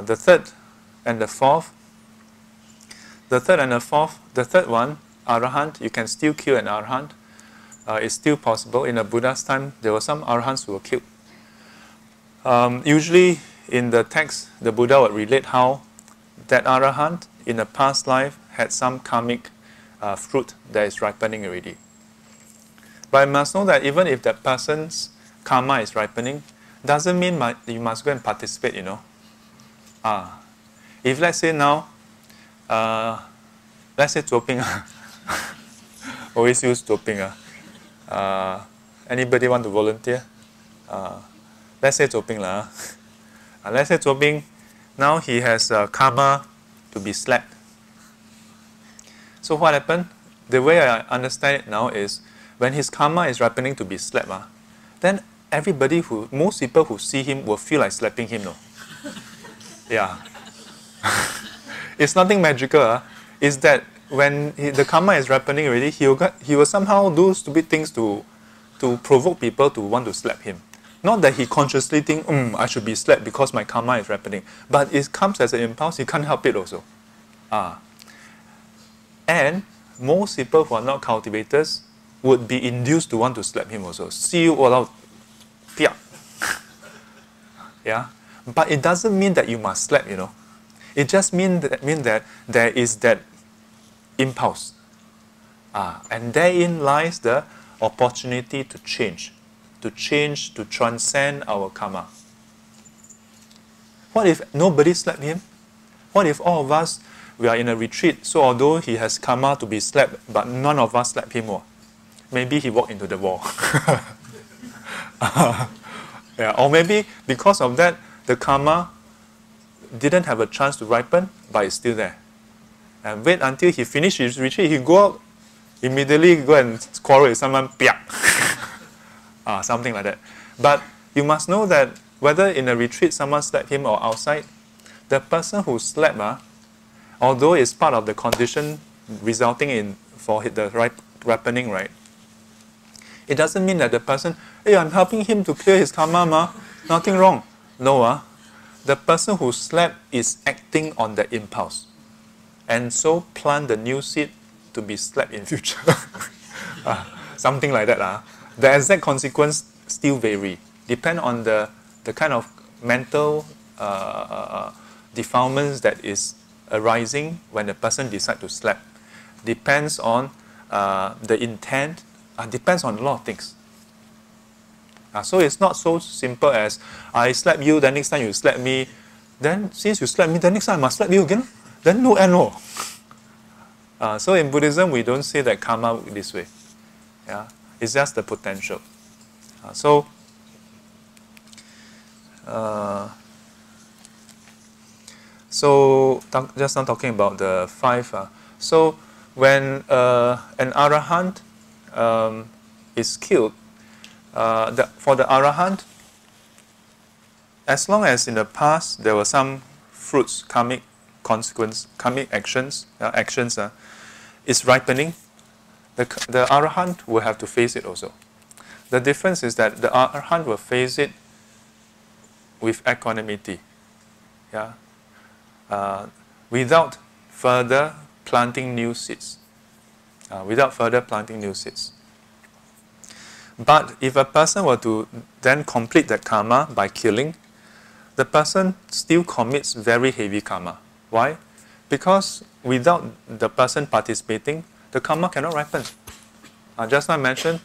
The third and the fourth. The third one, Arahant, you can still kill an Arahant. It's still possible. In the Buddha's time, there were some Arahants who were killed. Usually in the text, the Buddha would relate how that Arahant in a past life had some karmic fruit that is ripening already. But you must know that even if that person's karma is ripening, doesn't mean you must go and participate, you know. If let's say now, let's say Zoping, always use Zoping. Anybody want to volunteer? Let's say Zoping lah. Let's say Zoping, now he has karma to be slapped. So what happened? The way I understand it now is, when his karma is ripening to be slapped, then most people who see him will feel like slapping him, no? Yeah. It's nothing magical. It's that when the karma is ripening already, he will somehow do stupid things to provoke people to want to slap him. Not that he consciously think, I should be slapped because my karma is ripening. But it comes as an impulse, he can't help it also. And most people who are not cultivators would be induced to want to slap him also. See you all out. Yeah? But it doesn't mean that you must slap, you know. It just means that there is that impulse. And therein lies the opportunity to change, to transcend our karma. What if nobody slapped him? What if all of us, we are in a retreat, so although he has karma to be slapped, but none of us slap him? Maybe he walked into the wall. Yeah, or maybe because of that, the karma didn't have a chance to ripen, but it's still there. And wait until he finishes his retreat, he go out, immediately go and quarrel with someone, something like that. But you must know that whether in a retreat someone slapped him or outside, the person who slapped, although it's part of the condition resulting in for the ripening, right? It doesn't mean that the person, hey, I'm helping him to clear his karma, nothing wrong. No, the person who slapped is acting on the impulse, and so plant the new seed to be slapped in future. Something like that. The exact consequence still vary, depend on the kind of mental defilements that is arising when the person decides to slap. Depends on the intent, depends on a lot of things. So it's not so simple as, I slap you, then next time you slap me, then since you slap me, then next time I must slap you again, then no and no. So in Buddhism, we don't say that karma this way. Yeah, it's just the potential. Just now talking about the five. So when an Arahant is killed, for the Arahant, as long as in the past there were some fruits, karmic consequence, karmic actions, is ripening, the Arahant will have to face it also. The difference is that the Arahant will face it with equanimity. Yeah, without further planting new seeds. Without further planting new seeds. But if a person were to then complete that karma by killing, the person still commits very heavy karma. Why? Because without the person participating, the karma cannot ripen. Just like I mentioned,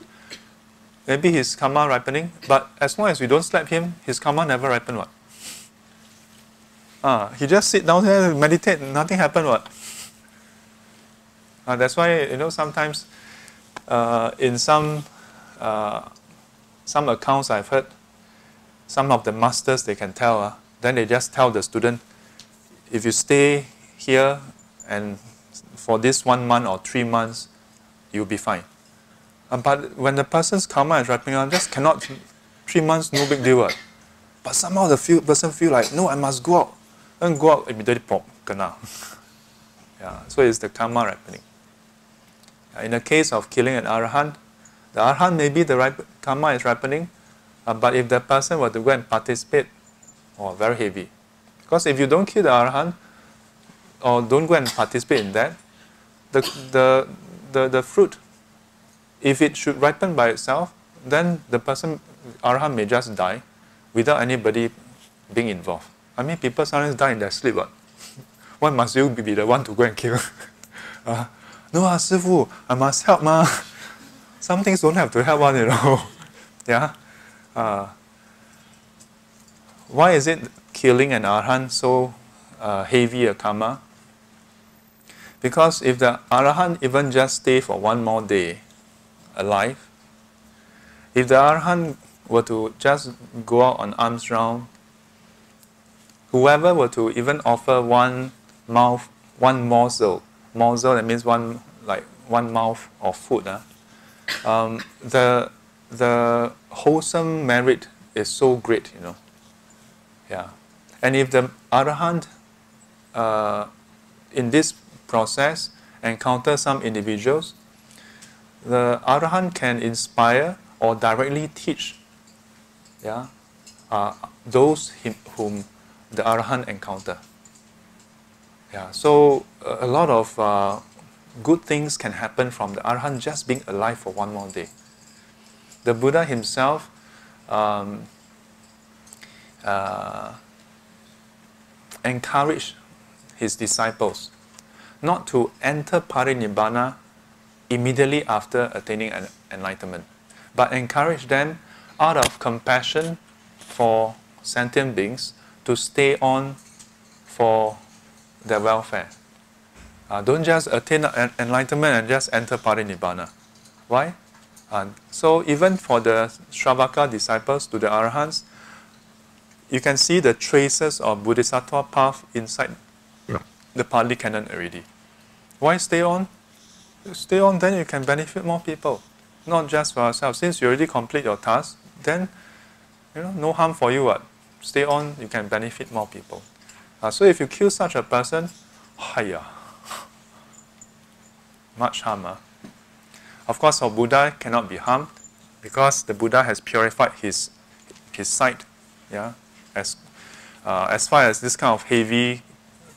maybe his karma ripening, but as long as we don't slap him, his karma never ripen. What? He just sit down here and meditate, nothing happen. What? That's why, sometimes in some accounts I've heard, some of the masters, they can tell, then they just tell the student, if you stay here and for this 1 month or 3 months, you'll be fine. But when the person's karma is ripening on, just cannot, 3 months, no big deal. What? But somehow the person feel like, no, I must go out. Then go out, immediately pop, kena. So it's the karma ripening. In the case of killing an arahant, the arahant maybe the karma is ripening, but if the person were to go and participate, very heavy. Because if you don't kill the arahant, or don't go and participate in that, the fruit, if it should ripen by itself, then the person, arahant, may just die without anybody being involved. I mean, people sometimes die in their sleep. What? Why must you be the one to go and kill? No, Sifu, I must help, ma. Some things don't have to help one, Yeah. Why is it killing an arahant so heavy a karma? Because if the arahant even just stay for 1 more day alive, if the arahant were to just go out on alms round, whoever were to even offer one morsel, that means one mouth of food, the wholesome merit is so great, Yeah. And if the arahant in this process encounter some individuals, the arahant can inspire or directly teach, those whom the arahant encounter. So a lot of good things can happen from the arahant just being alive for 1 more day. The Buddha himself encouraged his disciples not to enter parinibbana immediately after attaining enlightenment, but encourage them out of compassion for sentient beings to stay on for their welfare. Don't just attain enlightenment and just enter parinibbana. Why? So even for the Shravaka disciples to the arahants, you can see the traces of Bodhisattva path inside the Pali Canon already. Why stay on? Stay on, then you can benefit more people, not just for yourself. Since you already complete your task, then no harm for you. What? Stay on, you can benefit more people. So if you kill such a person, much harm. Of course, our Buddha cannot be harmed because the Buddha has purified his sight. As far as this kind of heavy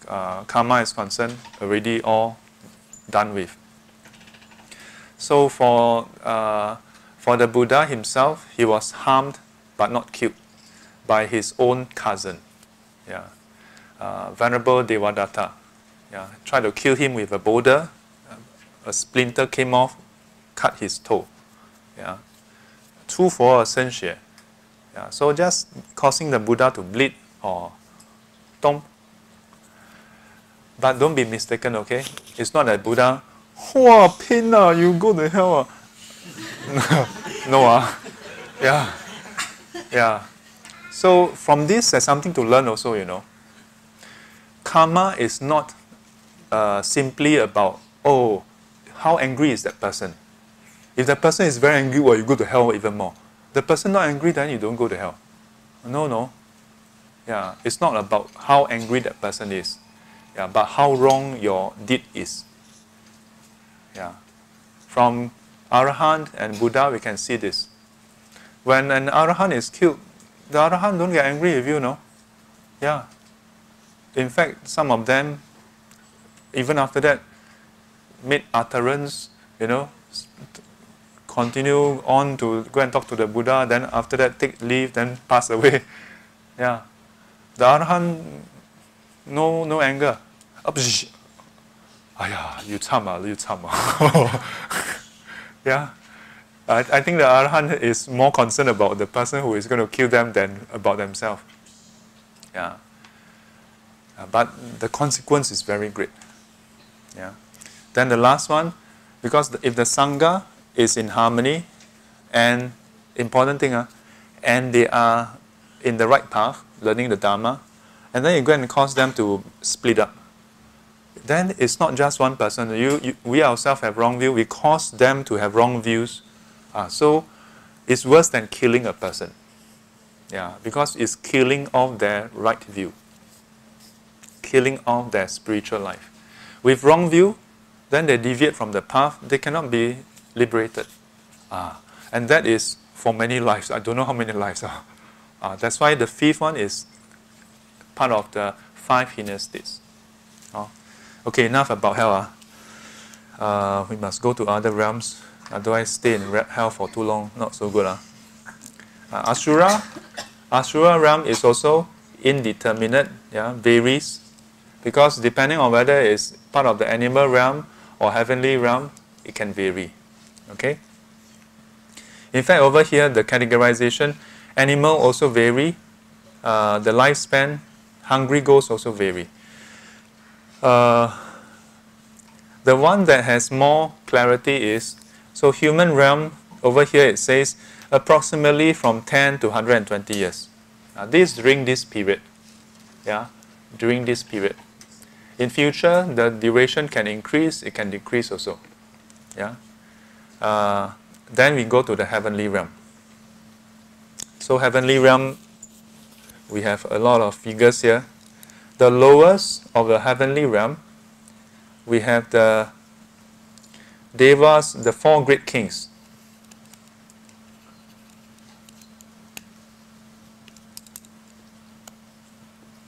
karma is concerned, already all done with. So for the Buddha himself, he was harmed but not killed by his own cousin, Venerable Devadatta. Tried to kill him with a boulder. A splinter came off, cut his toe. 出佛而生血. So just causing the Buddha to bleed or don't. But don't be mistaken, okay? It's not that Buddha, pain, you go to hell. No. So from this, there's something to learn also, Karma is not simply about, how angry is that person? If the person is very angry, you go to hell even more. The person not angry, then you don't go to hell. No. It's not about how angry that person is. But how wrong your deed is. From Arahant and Buddha, we can see this. When an Arahant is killed, the Arahant don't get angry with you, no? In fact, some of them even after that, made utterance, you know, continue on to go and talk to the Buddha, then after that take leave, then pass away. Yeah. The Arahant, no anger. Ayah, you chama, you chama. Yeah. I think the Arahant is more concerned about the person who is going to kill them than about themselves. Yeah. But the consequence is very great. Yeah. Then the last one, because if the Sangha is in harmony, and important thing, and they are in the right path, learning the Dharma, and then you go and cause them to split up, then it's not just one person. We ourselves have wrong view, we cause them to have wrong views. So it's worse than killing a person. Yeah, because it's killing off their right view, killing off their spiritual life. With wrong view, then they deviate from the path, they cannot be liberated. And that is for many lives. I don't know how many lives are. That's why the fifth one is part of the 5 heinous states. Okay, enough about hell. We must go to other realms. Otherwise, stay in hell for too long, not so good. Asura realm is also indeterminate, varies, because depending on whether it's part of the animal realm or heavenly realm, it can vary. Okay. In fact, over here, the categorization, animal also vary. The lifespan, hungry ghosts also vary. The one that has more clarity is, so human realm, over here it says approximately from 10 to 120 years. This during this period. Yeah, during this period. In future, the duration can increase, it can decrease also. Yeah. Then we go to the heavenly realm. So heavenly realm, we have a lot of figures here. The lowest of the heavenly realm, we have the Devas, the 4 great kings.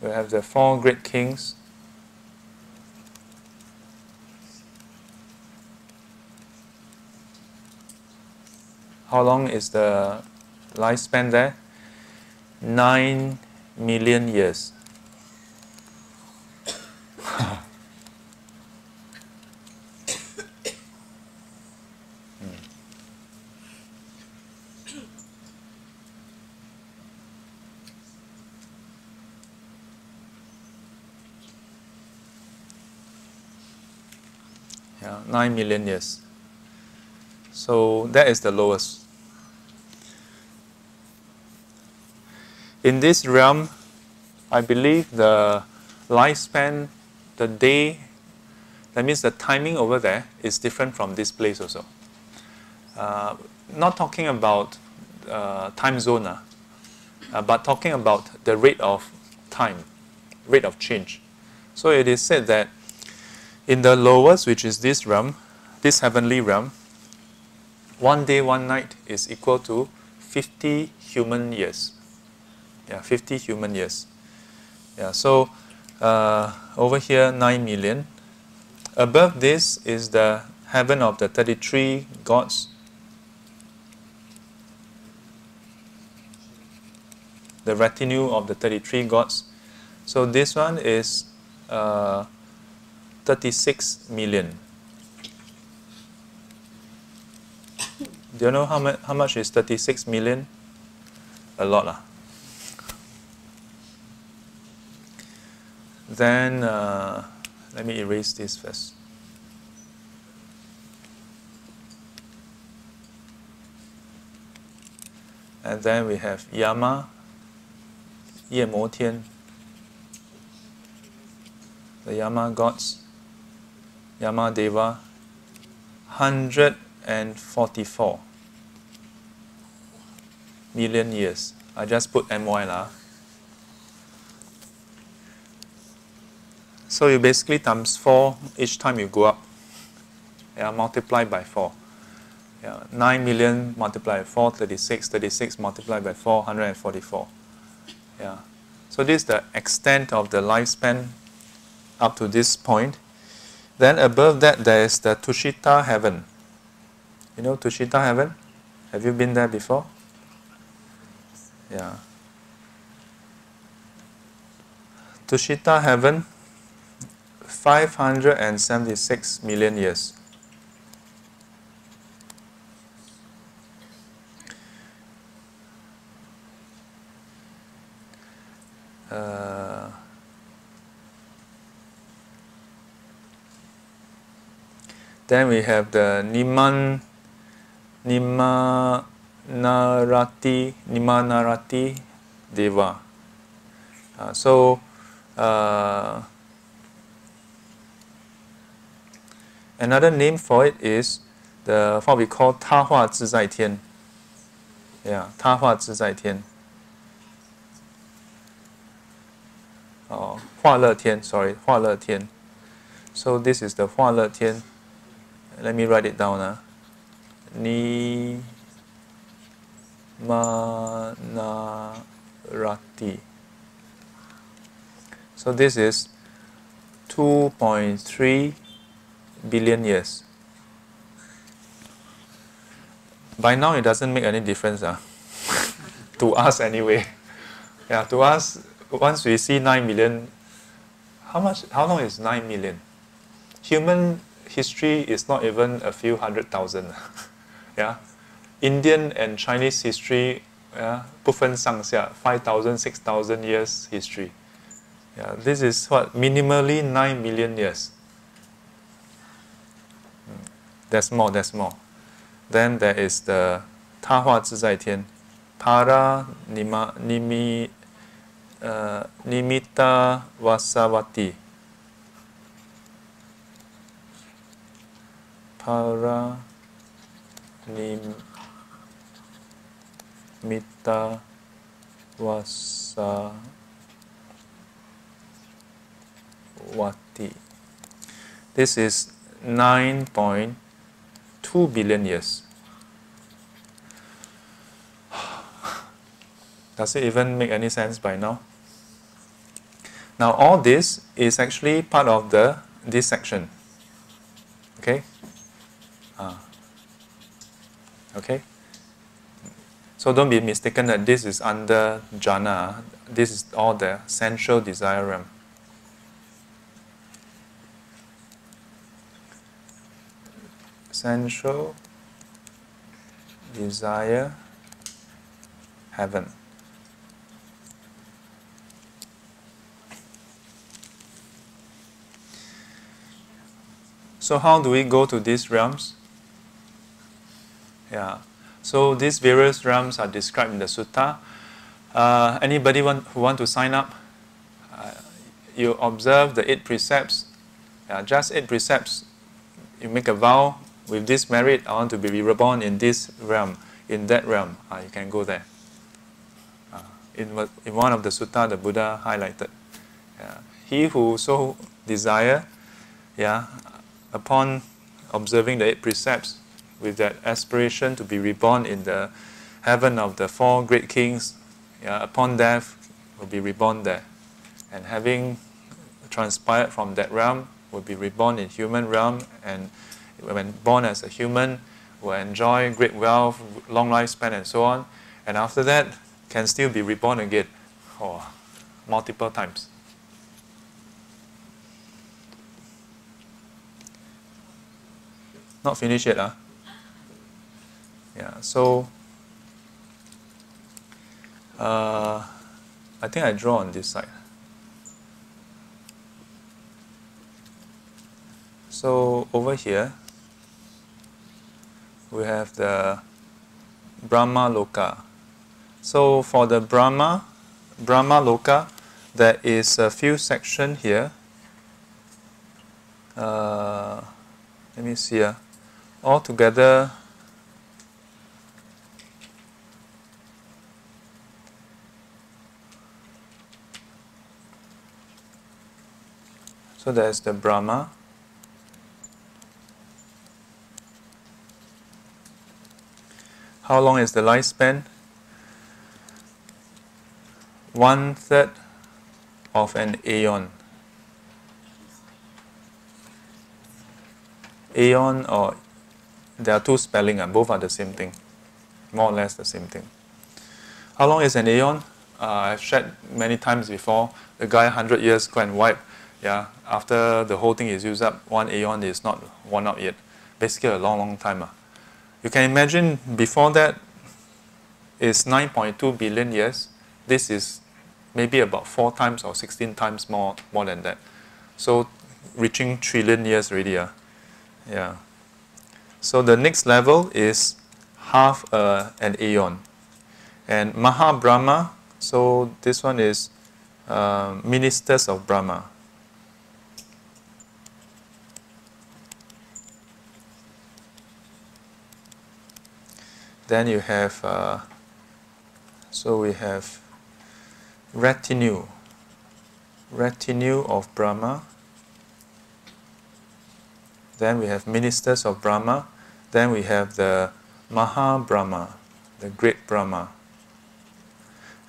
We have the 4 great kings. How long is the lifespan there? 9 million years. Yeah, 9 million years. So that is the lowest. In this realm, I believe the lifespan, the day, that means the timing over there is different from this place also. Not talking about time zone, but talking about the rate of time, rate of change. So it is said that in the lowest, which is this realm, this heavenly realm, 1 day, 1 night is equal to 50 human years. Yeah, 50 human years. Yeah, so over here, 9 million. Above this is the heaven of the 33 gods. The retinue of the 33 gods. So this one is 36 million. Do you know how much is 36 million? A lot. Then let me erase this first. And then we have Yama, Ye Mo Tian, the Yama gods, Yama Deva, 144 million years. I just put MY lah. So you basically times 4 each time you go up. Yeah, multiply by 4. Yeah, 9 million multiplied by 4, 36, 36 multiplied by 4, 144. Yeah. So this is the extent of the lifespan up to this point. Then above that there is the Tushita heaven. You know Tushita heaven? Have you been there before? Yeah. Tushita heaven, 576 million years. Then we have the Nimanarati Deva. Another name for it is the what we call 他化自在天. Yeah, 他化自在天. Oh, 化乐天, sorry, 化乐天. So this is the 化乐天. Let me write it down. Nimanarati. So this is 2.3 billion years. By now it doesn't make any difference to us anyway. Yeah, to us, once we see 9 million, how long is 9 million? Human history is not even a few 100,000. Yeah, Indian and Chinese history, 不分上下 5,000, 6,000 years history. Yeah, this is what, minimally 9 million years. That's more. Then there is the 他化自在天, Para Nimitta Vasavati. Para Nimitta Vasavati. This is 9.2 billion years. Does it even make any sense by now? Now all this is actually part of this section. Okay? Okay? So don't be mistaken that this is under jhana. This is all the sensual desire realm. Sensual desire heaven. So how do we go to these realms? Yeah. So these various realms are described in the sutta. Anybody who want to sign up? You observe the 8 precepts. Just 8 precepts. You make a vow. With this merit, I want to be reborn in this realm, in that realm. You can go there. In one of the sutta, the Buddha highlighted. He who so desire, upon observing the 8 precepts, with that aspiration to be reborn in the heaven of the 4 great kings, upon death will be reborn there. And having transpired from that realm, will be reborn in human realm, and when born as a human, will enjoy great wealth, long lifespan and so on. And after that, can still be reborn again, multiple times. Not finished yet, Yeah, so I think I draw on this side. So over here, we have the Brahma Loka. So for the Brahma Loka, there is a few sections here. Let me see. Altogether, so there's the Brahma. How long is the lifespan? 1/3 of an aeon. aeon, or there are two spelling, both are the same thing, more or less the same thing. How long is an aeon? I've shared many times before. The guy 100 years go and wipe. Yeah, after the whole thing is used up, 1 aeon is not worn out yet. Basically a long, long time. You can imagine before that is 9.2 billion years. This is maybe about 4 times or 16 times more than that. So reaching trillion years already. Yeah. So the next level is half an aeon. And Maha Brahma, so this one is ministers of Brahma. Then you have, so we have retinue of Brahma. Then we have ministers of Brahma. Then we have the Maha Brahma, the great Brahma.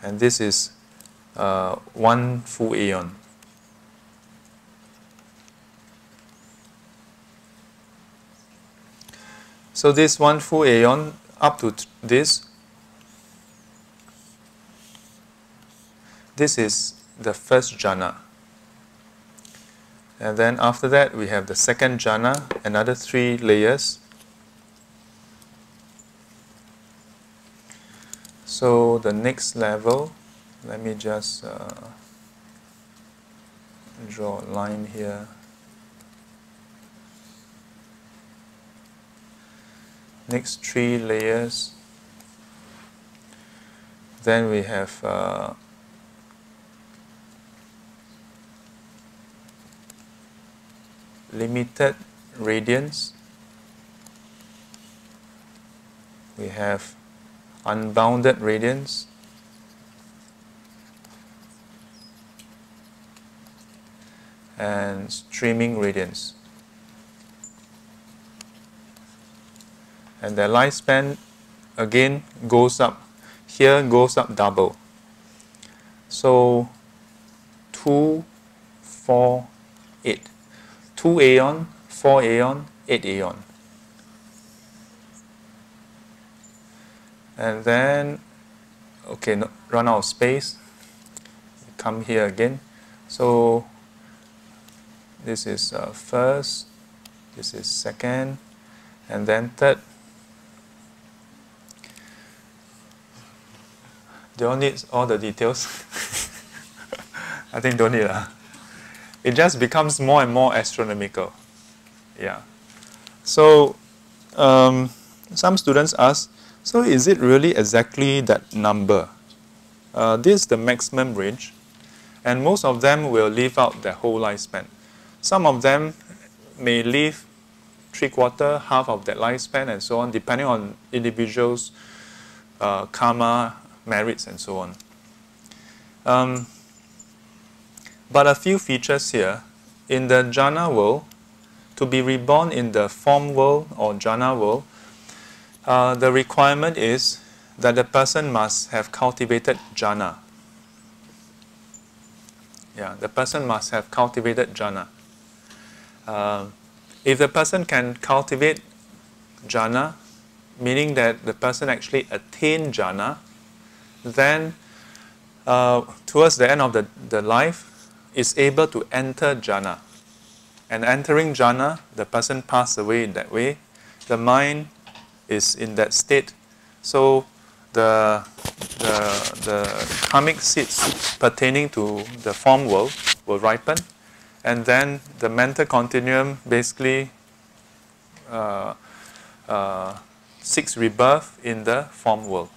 And this is 1 full aeon. So this 1 full aeon up to this is the first jhana. And then after that we have the second jhana, another 3 layers. So the next level, let me just draw a line here. Next 3 layers. Then we have limited radiance. We have unbounded radiance. And streaming radiance. And their lifespan again goes up. Here goes up double. So 2, 4, 8. 2 aeon, 4 aeon, 8 aeon. And then, okay, no, run out of space. Come here again. So this is first, this is second, and then third. Do you all need all the details? I think don't need. It just becomes more and more astronomical. Yeah. So some students ask, so is it really exactly that number? This is the maximum range, and most of them will live out their whole lifespan. Some of them may live 3/4, half of that lifespan, and so on, depending on individuals' karma, merits, and so on. But a few features here. In the jhana world, to be reborn in the form world or jhana world, the requirement is that the person must have cultivated jhana. Yeah, the person must have cultivated jhana. If the person can cultivate jhana, meaning that the person actually attained jhana, then towards the end of the life, is able to enter jhana. And entering jhana, the person passed away in that way. The mind is in that state. So the karmic seeds pertaining to the form world will ripen, and then the mental continuum basically seeks rebirth in the form world.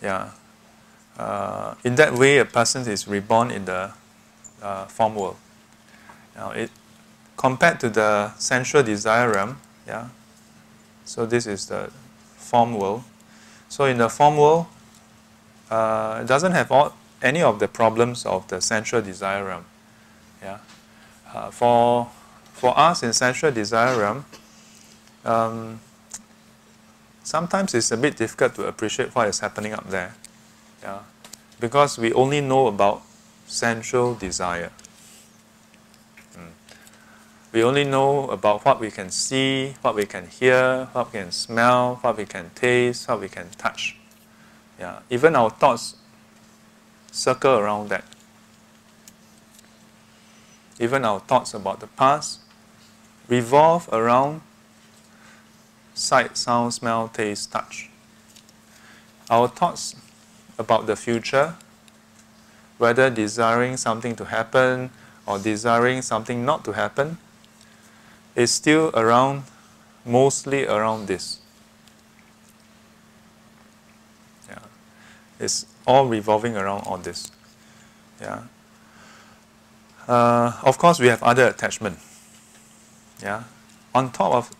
Yeah. In that way, a person is reborn in the form world. Now, compared to the sensual desire realm, yeah. So this is the form world. So in the form world, it doesn't have any of the problems of the sensual desire realm. Yeah. For us in sensual desire realm, sometimes it's a bit difficult to appreciate what is happening up there. Yeah, because we only know about sensual desire. We only know about what we can see, what we can hear, what we can smell, what we can taste, what we can touch. Yeah, even our thoughts circle around that. Even our thoughts about the past revolve around sight, sound, smell, taste, touch. Our thoughts about the future, whether desiring something to happen or desiring something not to happen, is still around, mostly around this. Yeah. It's all revolving around all this. Yeah. Of course, we have other attachment. Yeah. On top of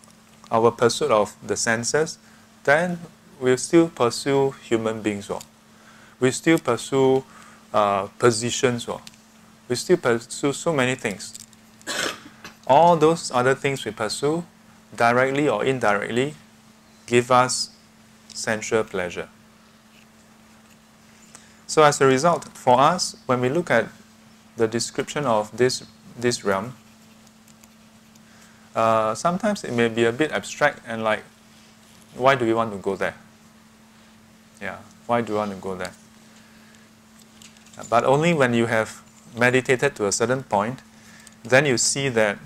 our pursuit of the senses, then we still pursue human beings. We still pursue positions. We still pursue so many things. All those other things we pursue, directly or indirectly, give us sensual pleasure. So as a result, for us, when we look at the description of this realm, sometimes it may be a bit abstract and like, why do we want to go there? Yeah, why do you want to go there? But only when you have meditated to a certain point, then you see that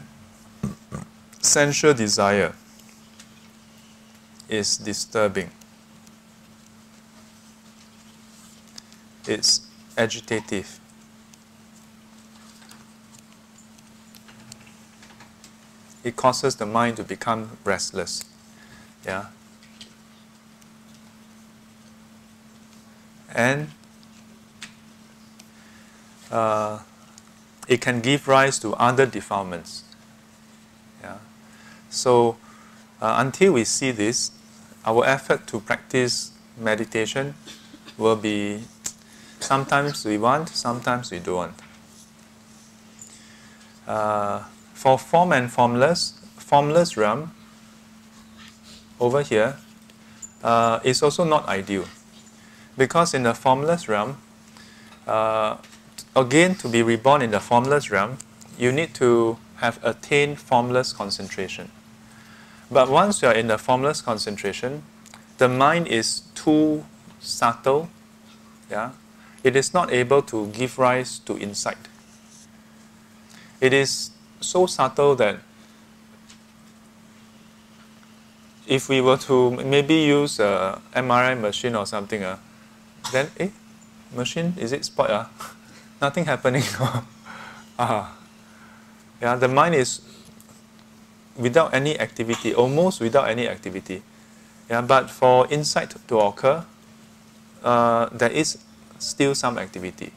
sensual desire is disturbing. It's agitative. It causes the mind to become restless. Yeah. And it can give rise to other defilements. Yeah. So until we see this, our effort to practice meditation will be sometimes we want, sometimes we don't want. For form and formless realm over here is also not ideal. Because in the formless realm, again, to be reborn in the formless realm, you need to have attained formless concentration. But once you are in the formless concentration, the mind is too subtle. Yeah? It is not able to give rise to insight. It is so subtle that if we were to maybe use a MRI machine or something, then, machine, is it spoiled? Nothing happening. Yeah, the mind is without any activity, almost without any activity. Yeah, but for insight to occur, there is still some activity.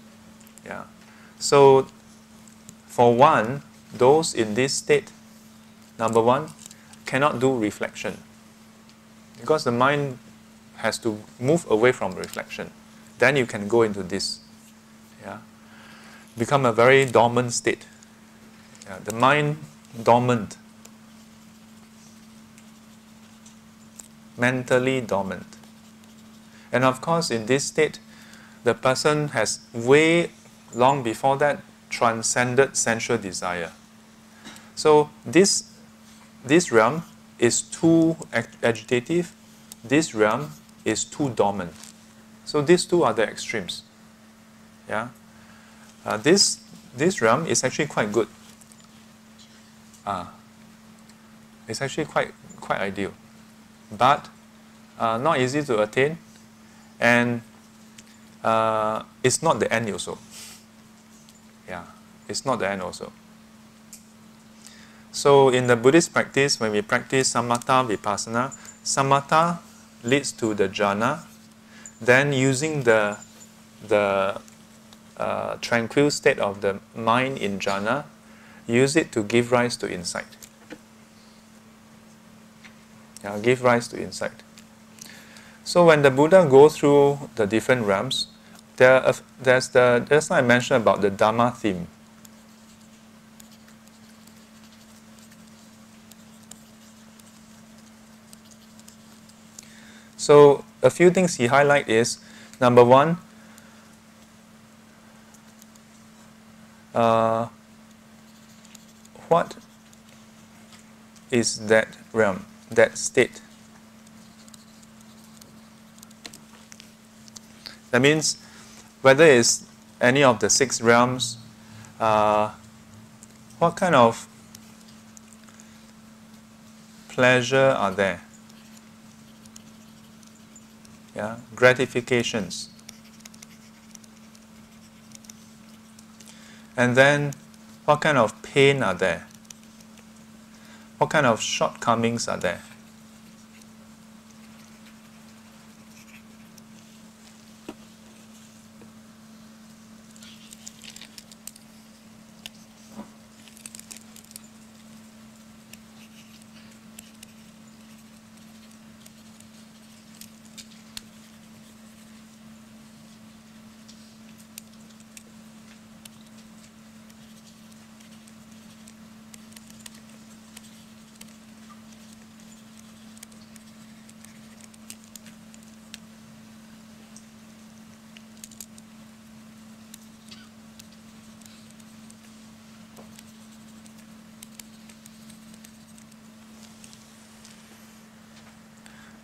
Yeah. So, for one, those in this state, number one, cannot do reflection. Because the mind has to move away from reflection. Then you can go into this. Yeah. Become a very dormant state. Yeah. The mind dormant. Mentally dormant. And of course, in this state, the person has way long before that transcended sensual desire. So this realm is too agitative, this realm is too dormant. So these two are the extremes. Yeah, this realm is actually quite good. It's actually quite ideal, but not easy to attain, and it's not the end also. Yeah, it's not the end also. So in the Buddhist practice, when we practice samatha vipassana, samatha leads to the jhana. Then using the tranquil state of the mind in jhana, use it to give rise to insight. Yeah, give rise to insight. So when the Buddha goes through the different realms, there's just like I mentioned about the Dhamma theme. So a few things he highlights is, number one, is that realm, that state? That means whether it's any of the 6 realms, what kind of pleasure are there? Yeah, gratifications. And then what kind of pain are there? What kind of shortcomings are there?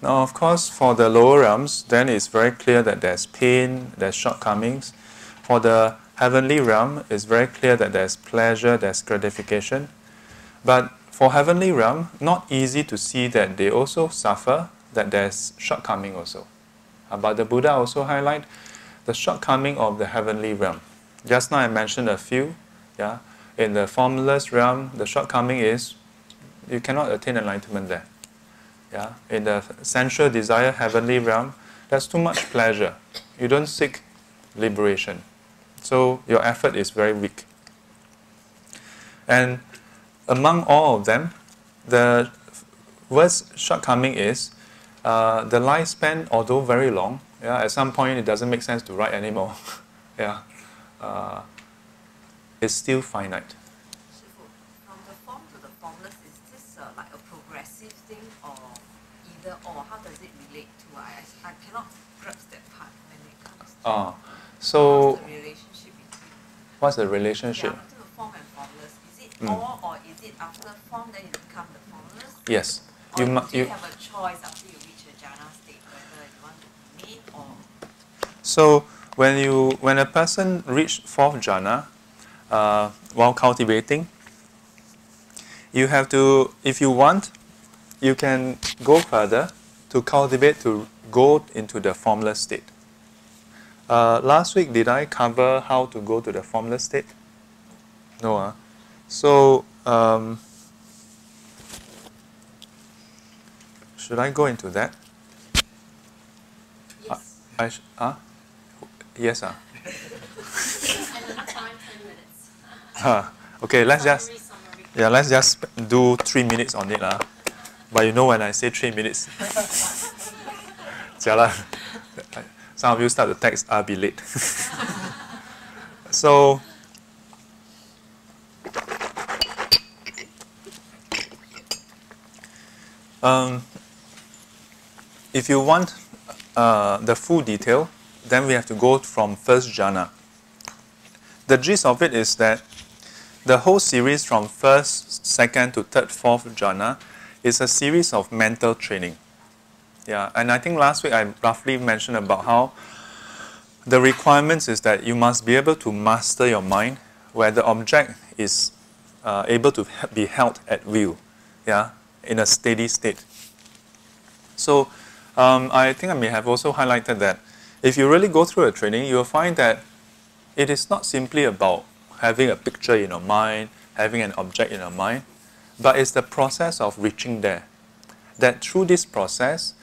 Now, of course, for the lower realms, then it's very clear that there's pain, there's shortcomings. For the heavenly realm, it's very clear that there's pleasure, there's gratification. But for heavenly realm, not easy to see that they also suffer, that there's shortcoming also. But the Buddha also highlight the shortcoming of the heavenly realm. Just now I mentioned a few. Yeah, in the formless realm, the shortcoming is you cannot attain enlightenment there. Yeah, in the sensual desire heavenly realm, there's too much pleasure. You don't seek liberation. So your effort is very weak. And among all of them, the worst shortcoming is the lifespan, although very long, yeah, at some point it doesn't make sense to write anymore. Yeah, it's still finite. From the form to the formless, is this like a progressive thing or either or? How does it relate to? I cannot grasp that part when it comes to so what's the relationship between? What's the relationship? Yeah, between the form and formless. Is it or is it after form then you become the formless? Yes. Or do you have a choice after you reach a jhana state whether you want to be made or? So when a person reach 4th jhana, while cultivating, you have to, if you want, you can go further to cultivate to go into the formless state. Last week, did I cover how to go to the formless state? No. So, should I go into that? Yes. Yes. And the time 10 minutes. Okay, let's just Summary. let's just do 3 minutes on it. But you know when I say 3 minutes, jialat. Some of you start the text, I'll be late. So, if you want the full detail, then we have to go from 1st jhana. The gist of it is that the whole series from 1st, 2nd to 3rd, 4th jhana is a series of mental training. Yeah, and I think last week I roughly mentioned about how the requirements is that you must be able to master your mind where the object is able to be held at will, yeah, in a steady state. So I think I may have also highlighted that if you really go through a training, you will find that it is not simply about having a picture in your mind, having an object in your mind, but it's the process of reaching there. That through this process,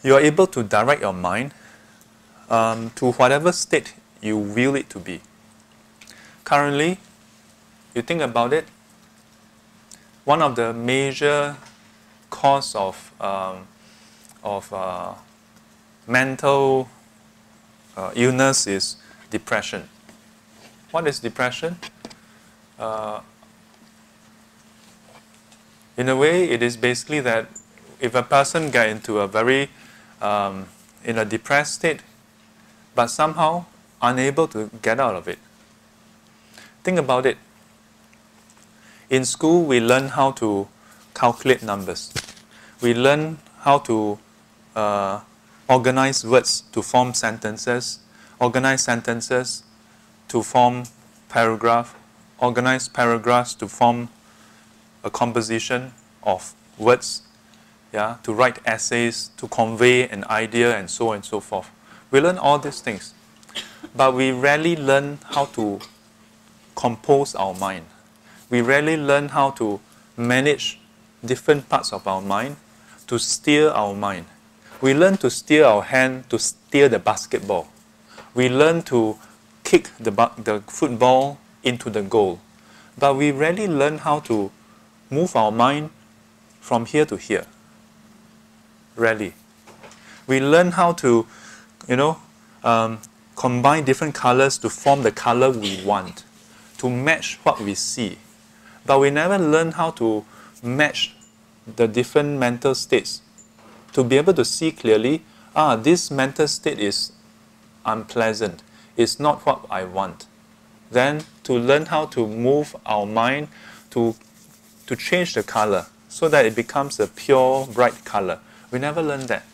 you are able to direct your mind to whatever state you will it to be. Currently, you think about it, one of the major cause of mental illness is depression. What is depression? In a way, it is basically that if a person gets into a very in a depressed state, but somehow unable to get out of it. Think about it. In school, we learn how to calculate numbers. We learn how to organize words to form sentences, organize sentences to form paragraph, organize paragraphs to form a composition of words, yeah, to write essays, to convey an idea, and so on and so forth. We learn all these things, but we rarely learn how to compose our mind. We rarely learn how to manage different parts of our mind, to steer our mind. We learn to steer our hand to steer the basketball. We learn to kick the football into the goal. But we rarely learn how to move our mind from here to here. Rarely. We learn how to, combine different colors to form the color we want, to match what we see. But we never learn how to match the different mental states, to be able to see clearly, this mental state is unpleasant, it's not what I want. Then to learn how to move our mind to change the color so that it becomes a pure, bright color. We never learn that.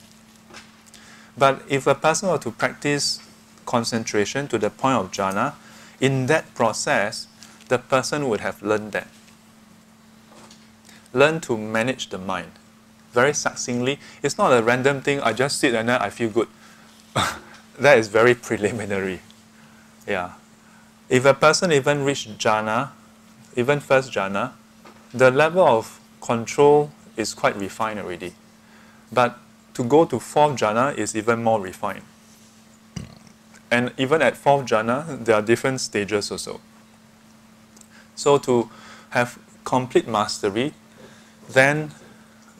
But if a person were to practice concentration to the point of jhana, in that process, the person would have learned that. Learn to manage the mind. Very succinctly, it's not a random thing, I just sit and then I feel good. That is very preliminary. Yeah. If a person even reached jhana, even first jhana, the level of control is quite refined already. But to go to fourth jhana is even more refined. And even at fourth jhana, there are different stages also. So to have complete mastery, then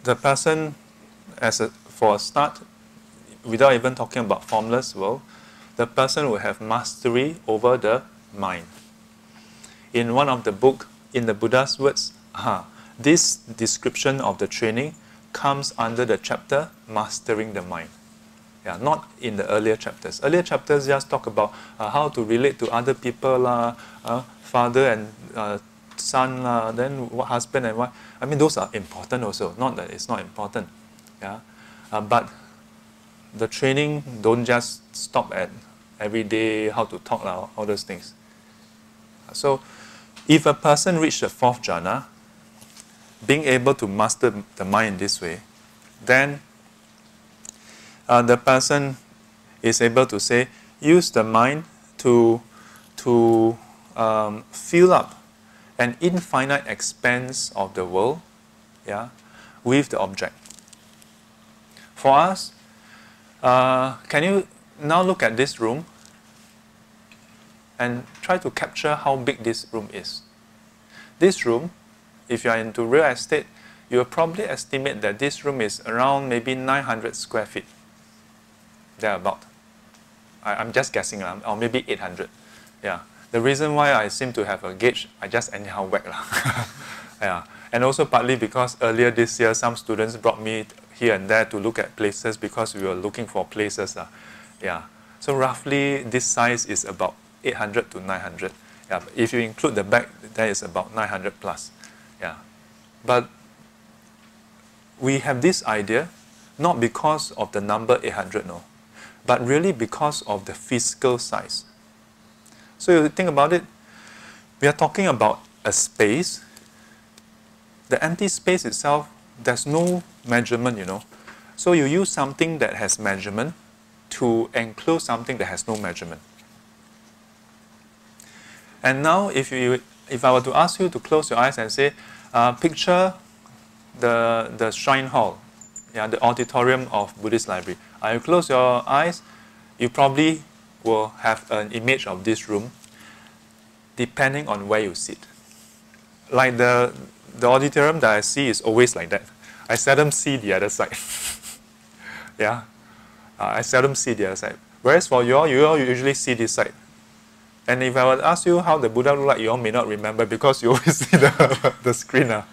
the person, for a start, without even talking about formless world, the person will have mastery over the mind. In one of the book, in the Buddha's words, this description of the training comes under the chapter Mastering the Mind. Yeah, not in the earlier chapters. Earlier chapters just talk about how to relate to other people, father and son, then husband and wife. I mean, those are important also. Not that it's not important. Yeah, but the training don't just stop at every day how to talk, all those things. So, if a person reached the fourth jhana, being able to master the mind in this way, then the person is able to say, use the mind to fill up an infinite expanse of the world, yeah, with the object. For us, can you now look at this room and try to capture how big this room is? This room, if you are into real estate, you will probably estimate that this room is around maybe 900 square feet. Thereabout. I'm just guessing, or maybe 800. Yeah. The reason why I seem to have a gauge, I just anyhow whack. Yeah. And also partly because earlier this year, some students brought me here and there to look at places because we were looking for places. Yeah. So roughly this size is about 800 to 900. Yeah. If you include the back, that is about 900 plus. Yeah. But we have this idea not because of the number 800, no, but really because of the physical size. So you think about it, we are talking about a space. The empty space itself, there's no measurement, So you use something that has measurement to enclose something that has no measurement. And now if I were to ask you to close your eyes and say, picture the shrine hall, yeah, the auditorium of Buddhist library. You close your eyes, you probably will have an image of this room depending on where you sit. Like the auditorium that I see is always like that. I seldom see the other side. Yeah, I seldom see the other side. Whereas for you all usually see this side. And if I were to ask you how the Buddha looked like, you all may not remember because you always see the screen. Yeah,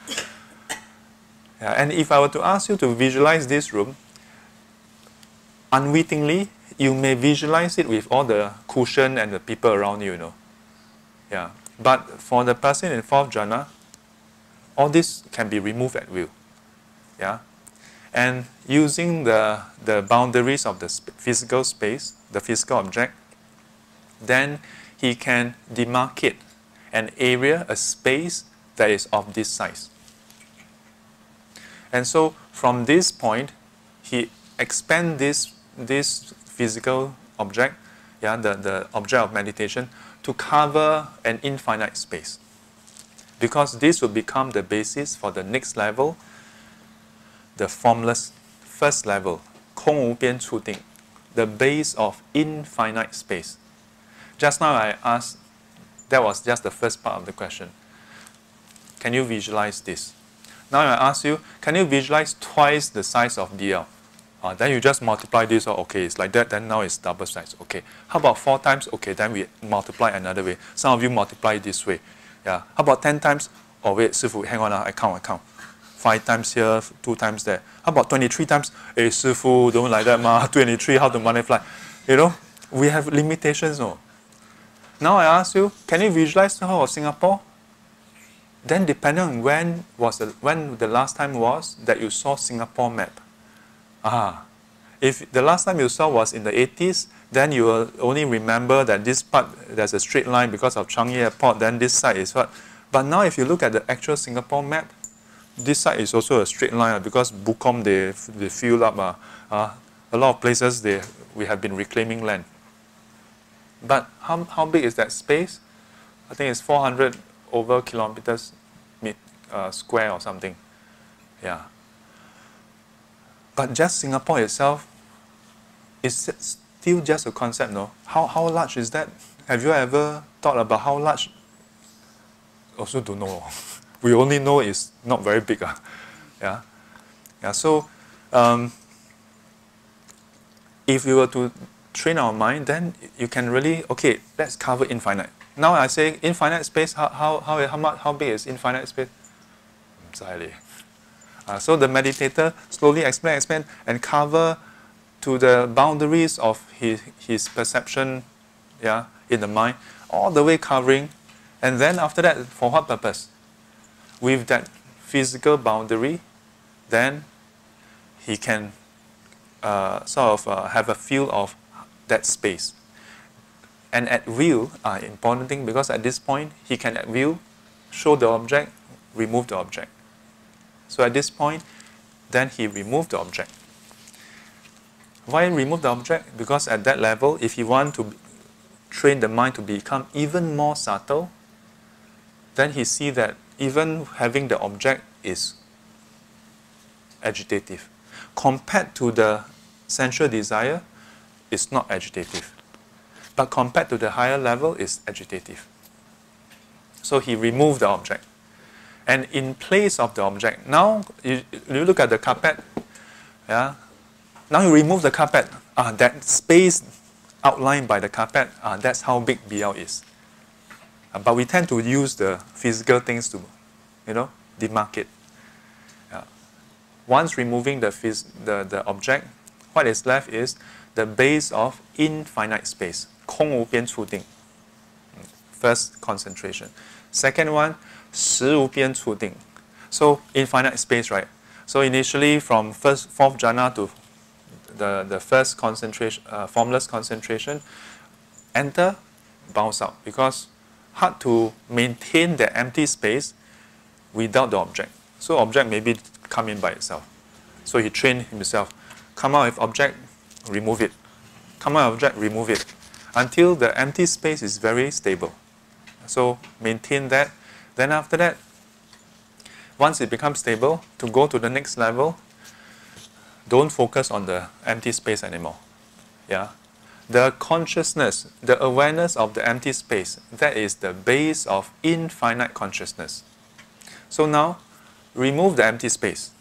and if I were to ask you to visualize this room, unwittingly, you may visualize it with all the cushion and the people around you, Yeah. But for the person in fourth jhana, all this can be removed at will. Yeah? And using the boundaries of the physical space, the physical object, then he can demarcate an area, a space that is of this size. And so from this point, he expands this physical object, yeah, the object of meditation, to cover an infinite space. Because this will become the basis for the next level, the formless first level, 空无边处定, the base of infinite space. Just now I asked, that was just the first part of the question. Can you visualize this? Now I ask you, can you visualize twice the size of DL? Then you just multiply this, okay, it's like that, then now it's double size. Okay. How about 4 times? Okay, then we multiply another way. Some of you multiply this way. Yeah. How about 10 times? Oh wait, Sifu, hang on, I count. 5 times here, 2 times there. How about 23 times? Hey, Sifu, don't like that, ma. 23, how to multiply? You know, we have limitations, no? Now I ask you, can you visualize the whole of Singapore? Then depending on when the last time was that you saw Singapore map. If the last time you saw was in the 80s, then you will only remember that this part, there's a straight line because of Changi Airport, then this side is what. But now if you look at the actual Singapore map, this side is also a straight line because Bukom, they fill up. A lot of places we have been reclaiming land. But how big is that space? I think it's 400 over kilometers square or something. Yeah. But just Singapore itself is still just a concept, no? How large is that? Have you ever thought about how large? Also don't know. We only know it's not very big. Yeah. So if we were to train our mind, then you can really, okay, let's cover infinite. Now I say infinite space, how big is infinite space? So the meditator slowly expand and cover to the boundaries of his perception, yeah, in the mind, all the way covering. And then after that, for what purpose? With that physical boundary, then he can have a feel of that space. And at will, important thing, because at this point, he can at will show the object, remove the object. So at this point, then he removed the object. Why remove the object? Because at that level, if you want to train the mind to become even more subtle, then he see that even having the object is agitative. Compared to the sensual desire, it's not agitative. But compared to the higher level, it's agitative. So he removed the object. And in place of the object, now you look at the carpet, yeah. Now you remove the carpet. That space outlined by the carpet, that's how big BL is. But we tend to use the physical things to, demarcate. Once removing the object, what is left is the base of infinite space, 空无边处定. First concentration. Second one, 实无边处定. So infinite space, right? So initially from fourth jhana to the first concentration, formless concentration, enter, bounce out, because hard to maintain the empty space without the object. So object maybe come in by itself. So he trained himself. Come out with object, remove it. Come out with object, remove it. Until the empty space is very stable. So maintain that. Then after that, once it becomes stable, to go to the next level, don't focus on the empty space anymore. Yeah? The consciousness, the awareness of the empty space, that is the base of infinite consciousness. So now, remove the empty space.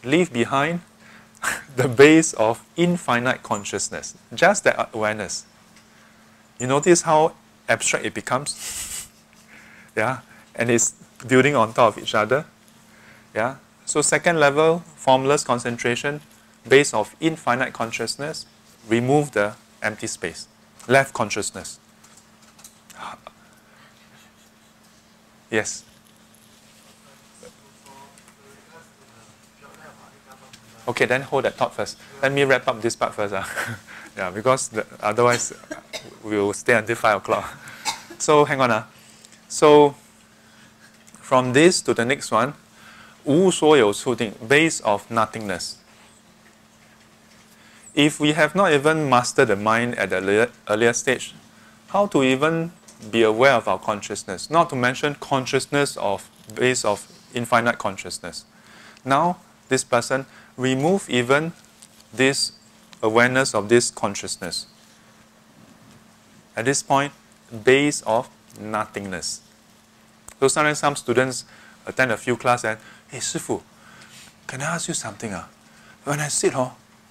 Leave behind the base of infinite consciousness. Just that awareness. You notice how abstract it becomes? Yeah? And it's building on top of each other. Yeah? So second level, formless concentration, base of infinite consciousness, remove the empty space. Left consciousness. Yes? Okay, then hold that thought first. Let me wrap up this part first. Yeah, because otherwise we will stay until 5 o'clock. So hang on. So from this to the next one, 无所有处定, base of nothingness. If we have not even mastered the mind at the earlier stage, how to even be aware of our consciousness? Not to mention consciousness of base of infinite consciousness. Now, this person remove even this awareness of this consciousness. At this point, base of nothingness. So sometimes some students attend a few classes and, hey, Sifu, can I ask you something? When I sit,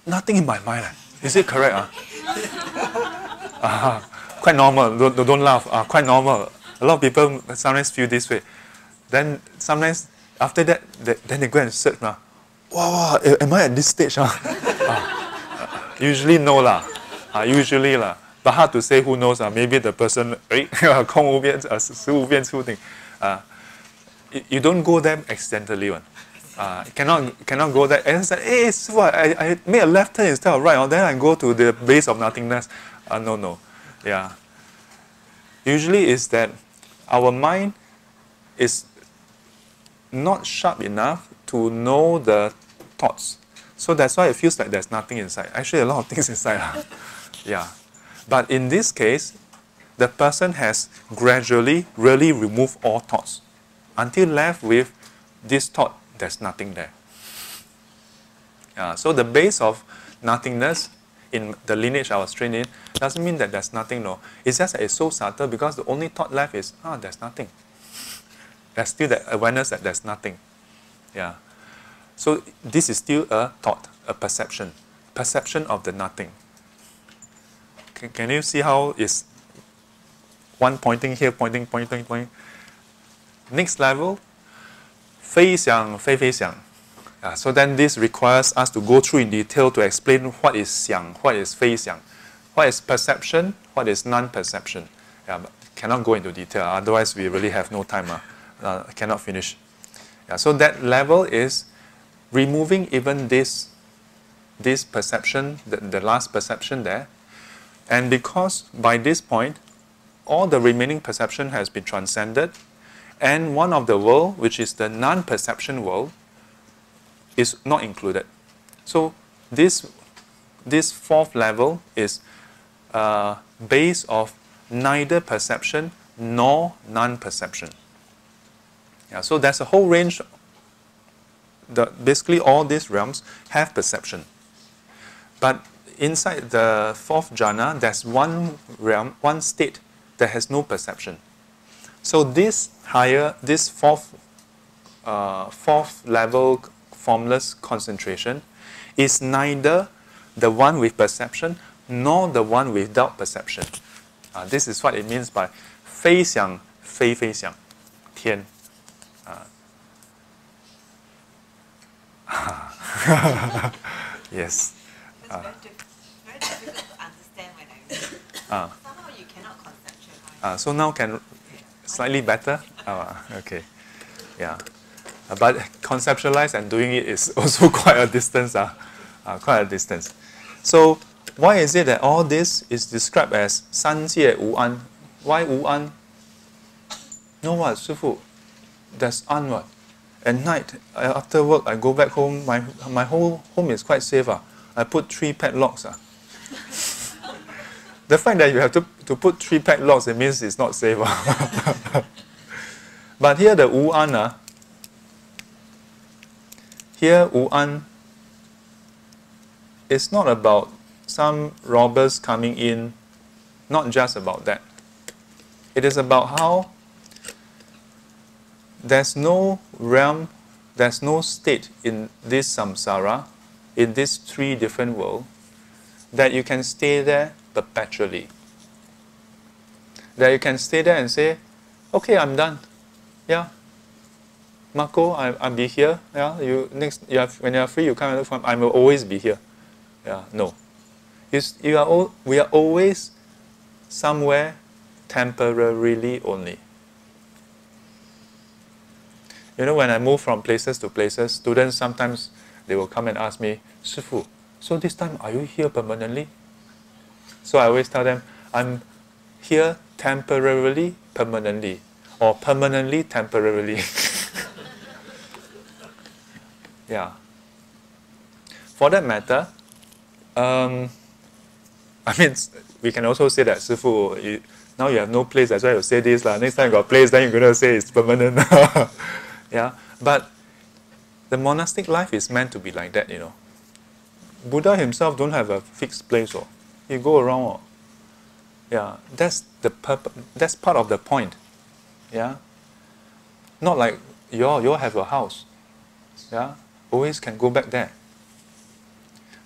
nothing in my mind. Is it correct? Quite normal. Don't laugh. Quite normal. A lot of people sometimes feel this way. Then sometimes after that, then they go and search. Wow, am I at this stage? Usually no lah. Usually lah. But hard to say, who knows. Maybe the person, 空无边, 实无边处定. You don't go there accidentally. Cannot go there. And say, hey, I made a left turn instead of right. Then I go to the base of nothingness. No. Yeah. Usually is that our mind is not sharp enough to know the thoughts. So that's why it feels like there's nothing inside. Actually, a lot of things inside. Yeah. But in this case, the person has gradually really removed all thoughts until left with this thought, there's nothing there. So the base of nothingness in the lineage I was trained in doesn't mean that there's nothing, no. It's just that it's so subtle because the only thought left is, there's nothing. There's still that awareness that there's nothing. Yeah. So this is still a thought, a perception. Perception of the nothing. Can you see how it's one pointing here, pointing. Next level, 非想非非想. So then this requires us to go through in detail to explain what is 想, what is 非想, what is perception, what is non-perception. But cannot go into detail, otherwise we really have no time. Cannot finish. So that level is removing even this perception, the last perception there. And because by this point, all the remaining perception has been transcended, and one of the world, which is the non-perception world, is not included. So this fourth level is base of neither perception nor non-perception. So there's a whole range. Basically, all these realms have perception, but inside the fourth jhana, there's one realm, one state that has no perception. So this fourth level formless concentration is neither the one with perception nor the one without perception. This is what it means by 非想非非想天. Yes. Very difficult to understand when I read. Somehow you cannot conceptualize. So now can slightly better? Okay. Yeah. But conceptualize and doing it is also quite a distance. Quite a distance. So why is it that all this is described as 三界无安? Why 无安? No what, 师父, there's an what? At night, after work, I go back home. My whole home is quite safe. I put 3 padlocks. The fact that you have to put 3 padlocks, it means it's not safe. But here the Wu An, here Wu An is not about some robbers coming in, not just about that. It is about how there's no realm, there's no state in this samsara, in these 3 different worlds, that you can stay there perpetually. That you can stay there and say, okay, I'm done. Yeah. Marco, I'll be here. Yeah. When you're free, you come and look for me. I will always be here. Yeah. No. We are always somewhere temporarily only. When I move from places to places, students sometimes they will come and ask me, 师父, so this time are you here permanently? So I always tell them, I'm here temporarily, permanently, or permanently, temporarily. Yeah. For that matter, I mean, we can also say that, 师父, now you have no place, that's why you say this. Next time you got place, then you're going to say it's permanent. Yeah. But the monastic life is meant to be like that, Buddha himself don't have a fixed place. He go around. Yeah. That's the purpose. That's part of the point. Yeah. Not like you all have a house. Yeah. Always can go back there.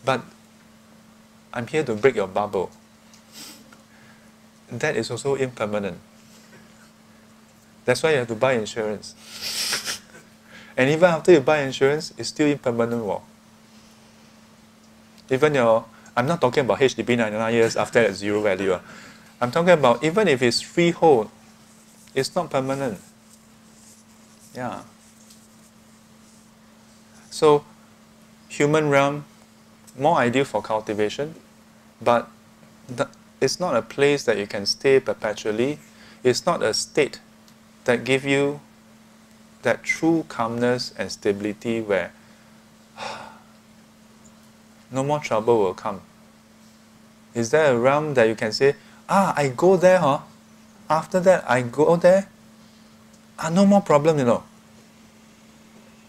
But I'm here to break your bubble. That is also impermanent. That's why you have to buy insurance. And even after you buy insurance, it's still impermanent. Even I'm not talking about HDB 99 years after that zero value. I'm talking about even if it's freehold, it's not permanent. Yeah. So, human realm, more ideal for cultivation, but it's not a place that you can stay perpetually. It's not a state that gives you that true calmness and stability where no more trouble will come. Is there a realm that you can say, I go there, after that I go there, no more problem,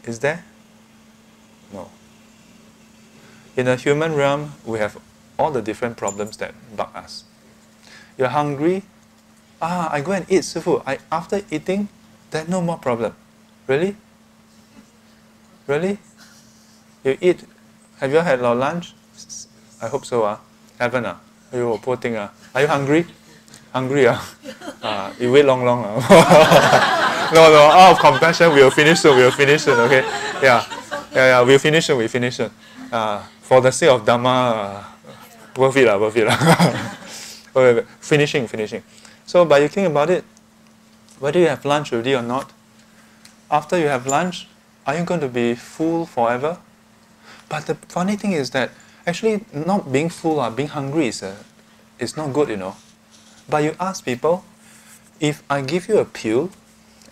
Is there? No. In a human realm, we have all the different problems that bug us. You're hungry, I go and eat, 师父. After eating, then no more problem. Really? Really? You eat, have you had your lunch? I hope so. Haven't? Ayo, poor thing. Are you hungry? Hungry? You wait long. No, out of compassion, we'll finish soon, okay? Yeah, we'll finish soon. For the sake of Dhamma, worth it. Okay, finishing. So, but you think about it, whether you have lunch already or not, after you have lunch, are you going to be full forever? But the funny thing is that actually not being full, being hungry is not good, But you ask people, if I give you a pill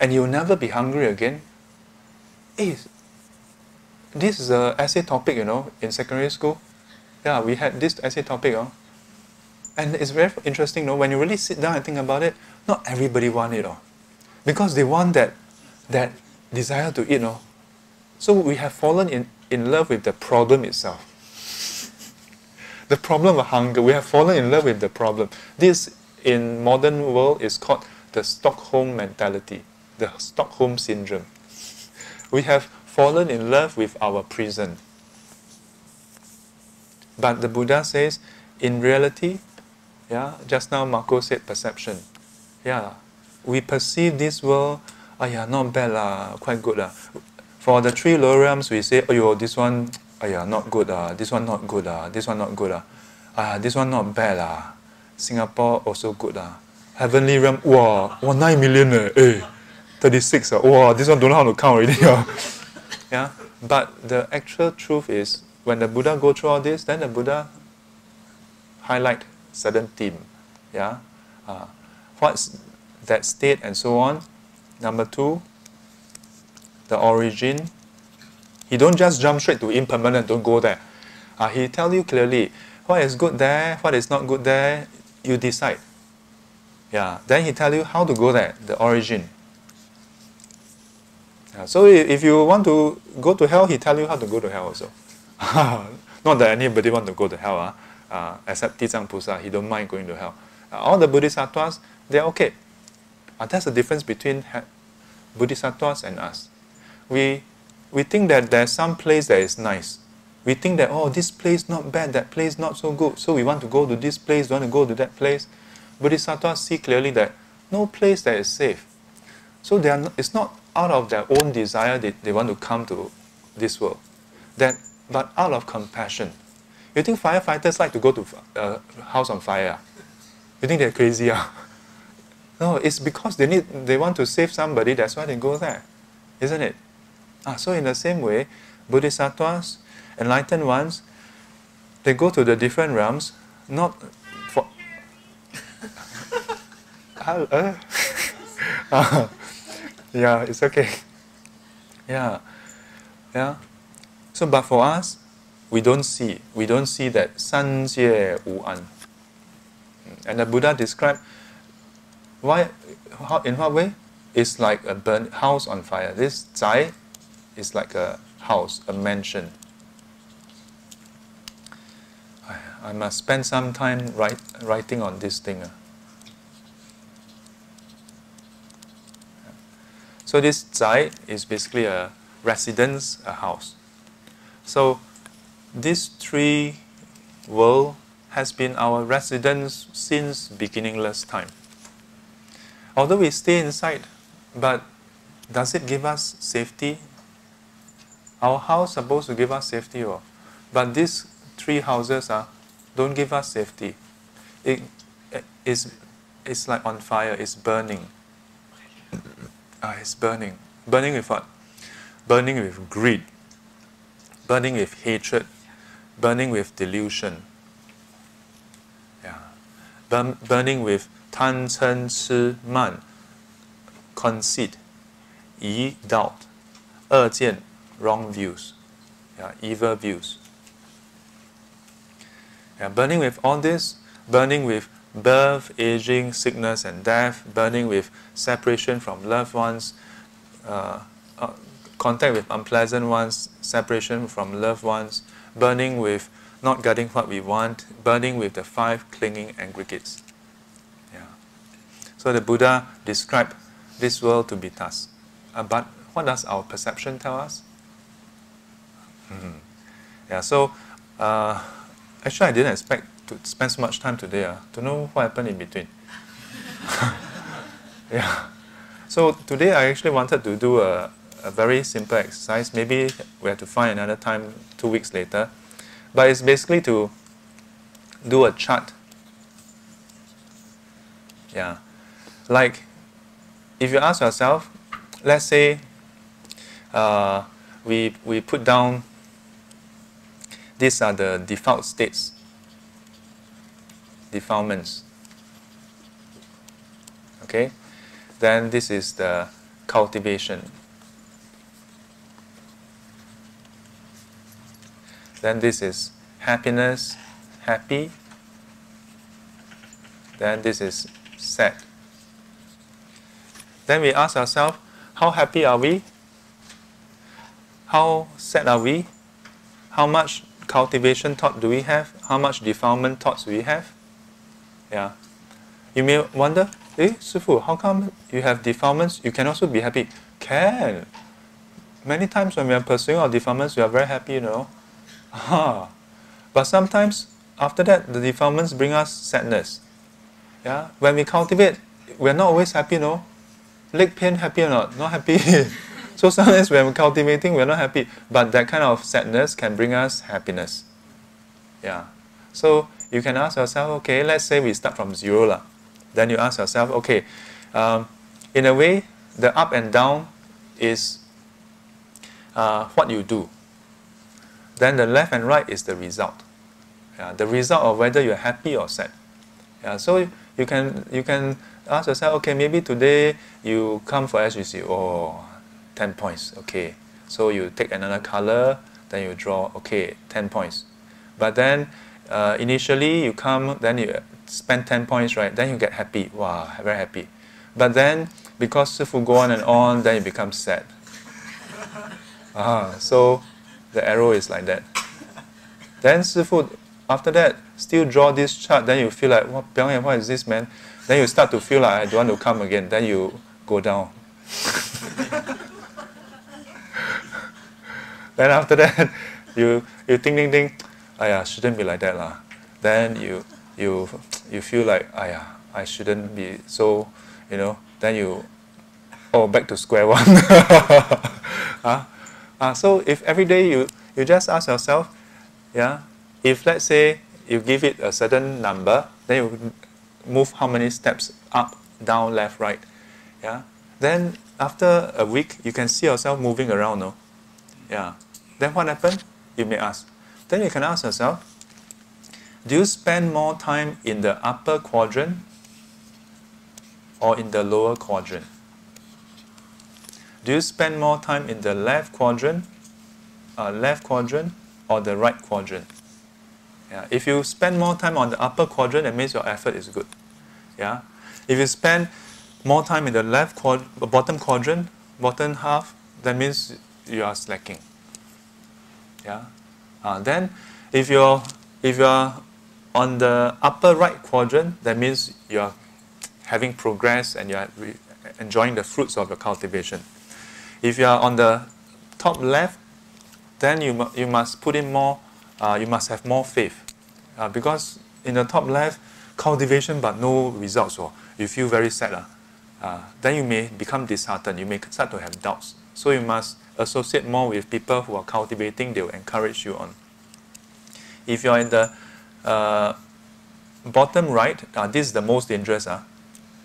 and you'll never be hungry again, this is an essay topic, in secondary school. Yeah, we had this essay topic. And it's very interesting, when you really sit down and think about it, not everybody want it. Because they want that desire to eat. So we have fallen in love with the problem itself. The problem of hunger, we have fallen in love with the problem. This, in modern world, is called the Stockholm mentality, the Stockholm syndrome. We have fallen in love with our prison. But the Buddha says, in reality, just now Marco said perception. We perceive this world, not bad quite good For the three lower realms, we say, this one, not good this one not good this one not good this one not bad Singapore also good Heavenly realm, 9 million 36 this one don't know how to count already Yeah, but the actual truth is, when the Buddha go through all this, then the Buddha highlight certain theme. What's that state and so on. Number 2, the origin. He don't just jump straight to impermanent, don't go there. He tell you clearly, what is good there, what is not good there, you decide. Then he tell you how to go there, the origin. So if you want to go to hell, he tell you how to go to hell also. Not that anybody want to go to hell, except Tizang Pusa, he don't mind going to hell. All the Bodhisattvas, they're okay. That's the difference between Bodhisattvas and us. We think that there's some place that is nice. We think that, this place not bad, that place not so good, so we want to go to this place, want to go to that place. Bodhisattvas see clearly that no place that is safe. So it's not out of their own desire they want to come to this world, but out of compassion. You think firefighters like to go to a house on fire? You think they're crazy? No, it's because they want to save somebody, that's why they go there, isn't it? So in the same way, Bodhisattvas, enlightened ones, they go to the different realms, not for... yeah, it's okay. Yeah. So, but for us, we don't see that 三界无安. And the Buddha described in what way? It's like a burnt house on fire. This zai is like a house, a mansion. I must spend some time writing on this thing. So this zai is basically a residence, a house. So this three world has been our residence since beginningless time. Although we stay inside, but does it give us safety? Our house is supposed to give us safety, but these three houses don't give us safety. It's like on fire, it's burning. It's burning. Burning with what? Burning with greed, burning with hatred, burning with delusion. Burning with 贪嗔痴慢 conceit, 疑 doubt, 恶见 wrong views, evil views. Burning with all this, burning with birth, aging, sickness and death, burning with separation from loved ones, contact with unpleasant ones, separation from loved ones, burning with not getting what we want, burning with the 5 clinging aggregates. So the Buddha described this world to be thus. But what does our perception tell us? So actually I didn't expect to spend so much time today to know what happened in between. So today I actually wanted to do a very simple exercise. Maybe we have to find another time 2 weeks later. But it's basically to do a chart. Like if you ask yourself, let's say we put down, these are the default states, defilements. Okay? Then this is the cultivation. Then this is happiness, happy. Then this is sad. Then we ask ourselves, how happy are we? How sad are we? How much cultivation thought do we have? How much defilement thoughts do we have? You may wonder, Sifu, how come you have defilements? You can also be happy. Can. Many times when we are pursuing our defilements, we are very happy, But sometimes, after that, the defilements bring us sadness. When we cultivate, we are not always happy, Leg pain, happy or not? Not happy. So sometimes when we're cultivating, we're not happy. But that kind of sadness can bring us happiness. So you can ask yourself, okay, let's say we start from 0. Then you ask yourself, okay, in a way, the up and down is what you do. Then the left and right is the result. The result of whether you're happy or sad. So you can ask yourself, okay, maybe today you come for SGC, 10 points, okay. So you take another color, then you draw, okay, 10 points. But then initially you come, then you spend 10 points, right? Then you get happy, wow, very happy. But then because Sifu go on and on, then you become sad. So the arrow is like that. Then Sifu, after that, still draw this chart, then you feel like, what is this, man? Then you start to feel like, I don't want to come again. Then you go down. Then after that, you think, shouldn't be like that lah. Then you feel like, I shouldn't be so, then you, back to square one. So if every day you just ask yourself, if let's say you give it a certain number, then you move how many steps up, down, left, right. Then after a week, you can see yourself moving around, Then what happened? You may ask. Then you can ask yourself, do you spend more time in the upper quadrant or in the lower quadrant? Do you spend more time in the left quadrant or the right quadrant? Yeah. If you spend more time on the upper quadrant, that means your effort is good. Yeah. If you spend more time in the bottom quadrant, bottom half, that means you are slacking. Yeah. Then, if you're on the upper right quadrant, that means you are having progress and you are enjoying the fruits of your cultivation. If you are on the top left, then you must put in more. You must have more faith, because in the top left, cultivation but no results, or you feel very sad. Then you may become disheartened. You may start to have doubts. So you must associate more with people who are cultivating. They will encourage you on. If you are in the bottom right, this is the most dangerous.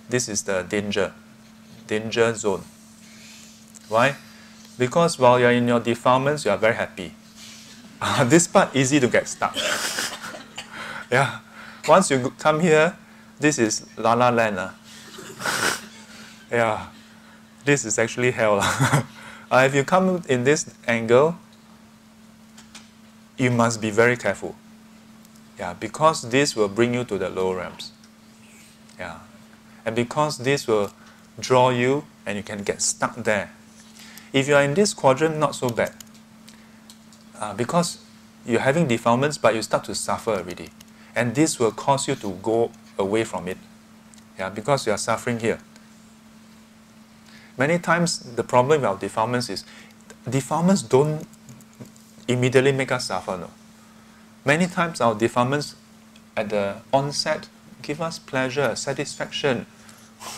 This is the danger zone. Why? Because while you are in your defilements, you are very happy. This part easy to get stuck. Yeah. Once you come here, this is la la land. Yeah. This is actually hell. If you come in this angle, you must be very careful. Yeah, because this will bring you to the lower realms. Yeah. And because this will draw you and you can get stuck there. If you are in this quadrant, not so bad. Because you're having defilements, but you start to suffer already. And this will cause you to go away from it. Yeah, because you are suffering here. Many times, the problem with our defilements is, defilements don't immediately make us suffer. No. Many times, our defilements at the onset give us pleasure, satisfaction.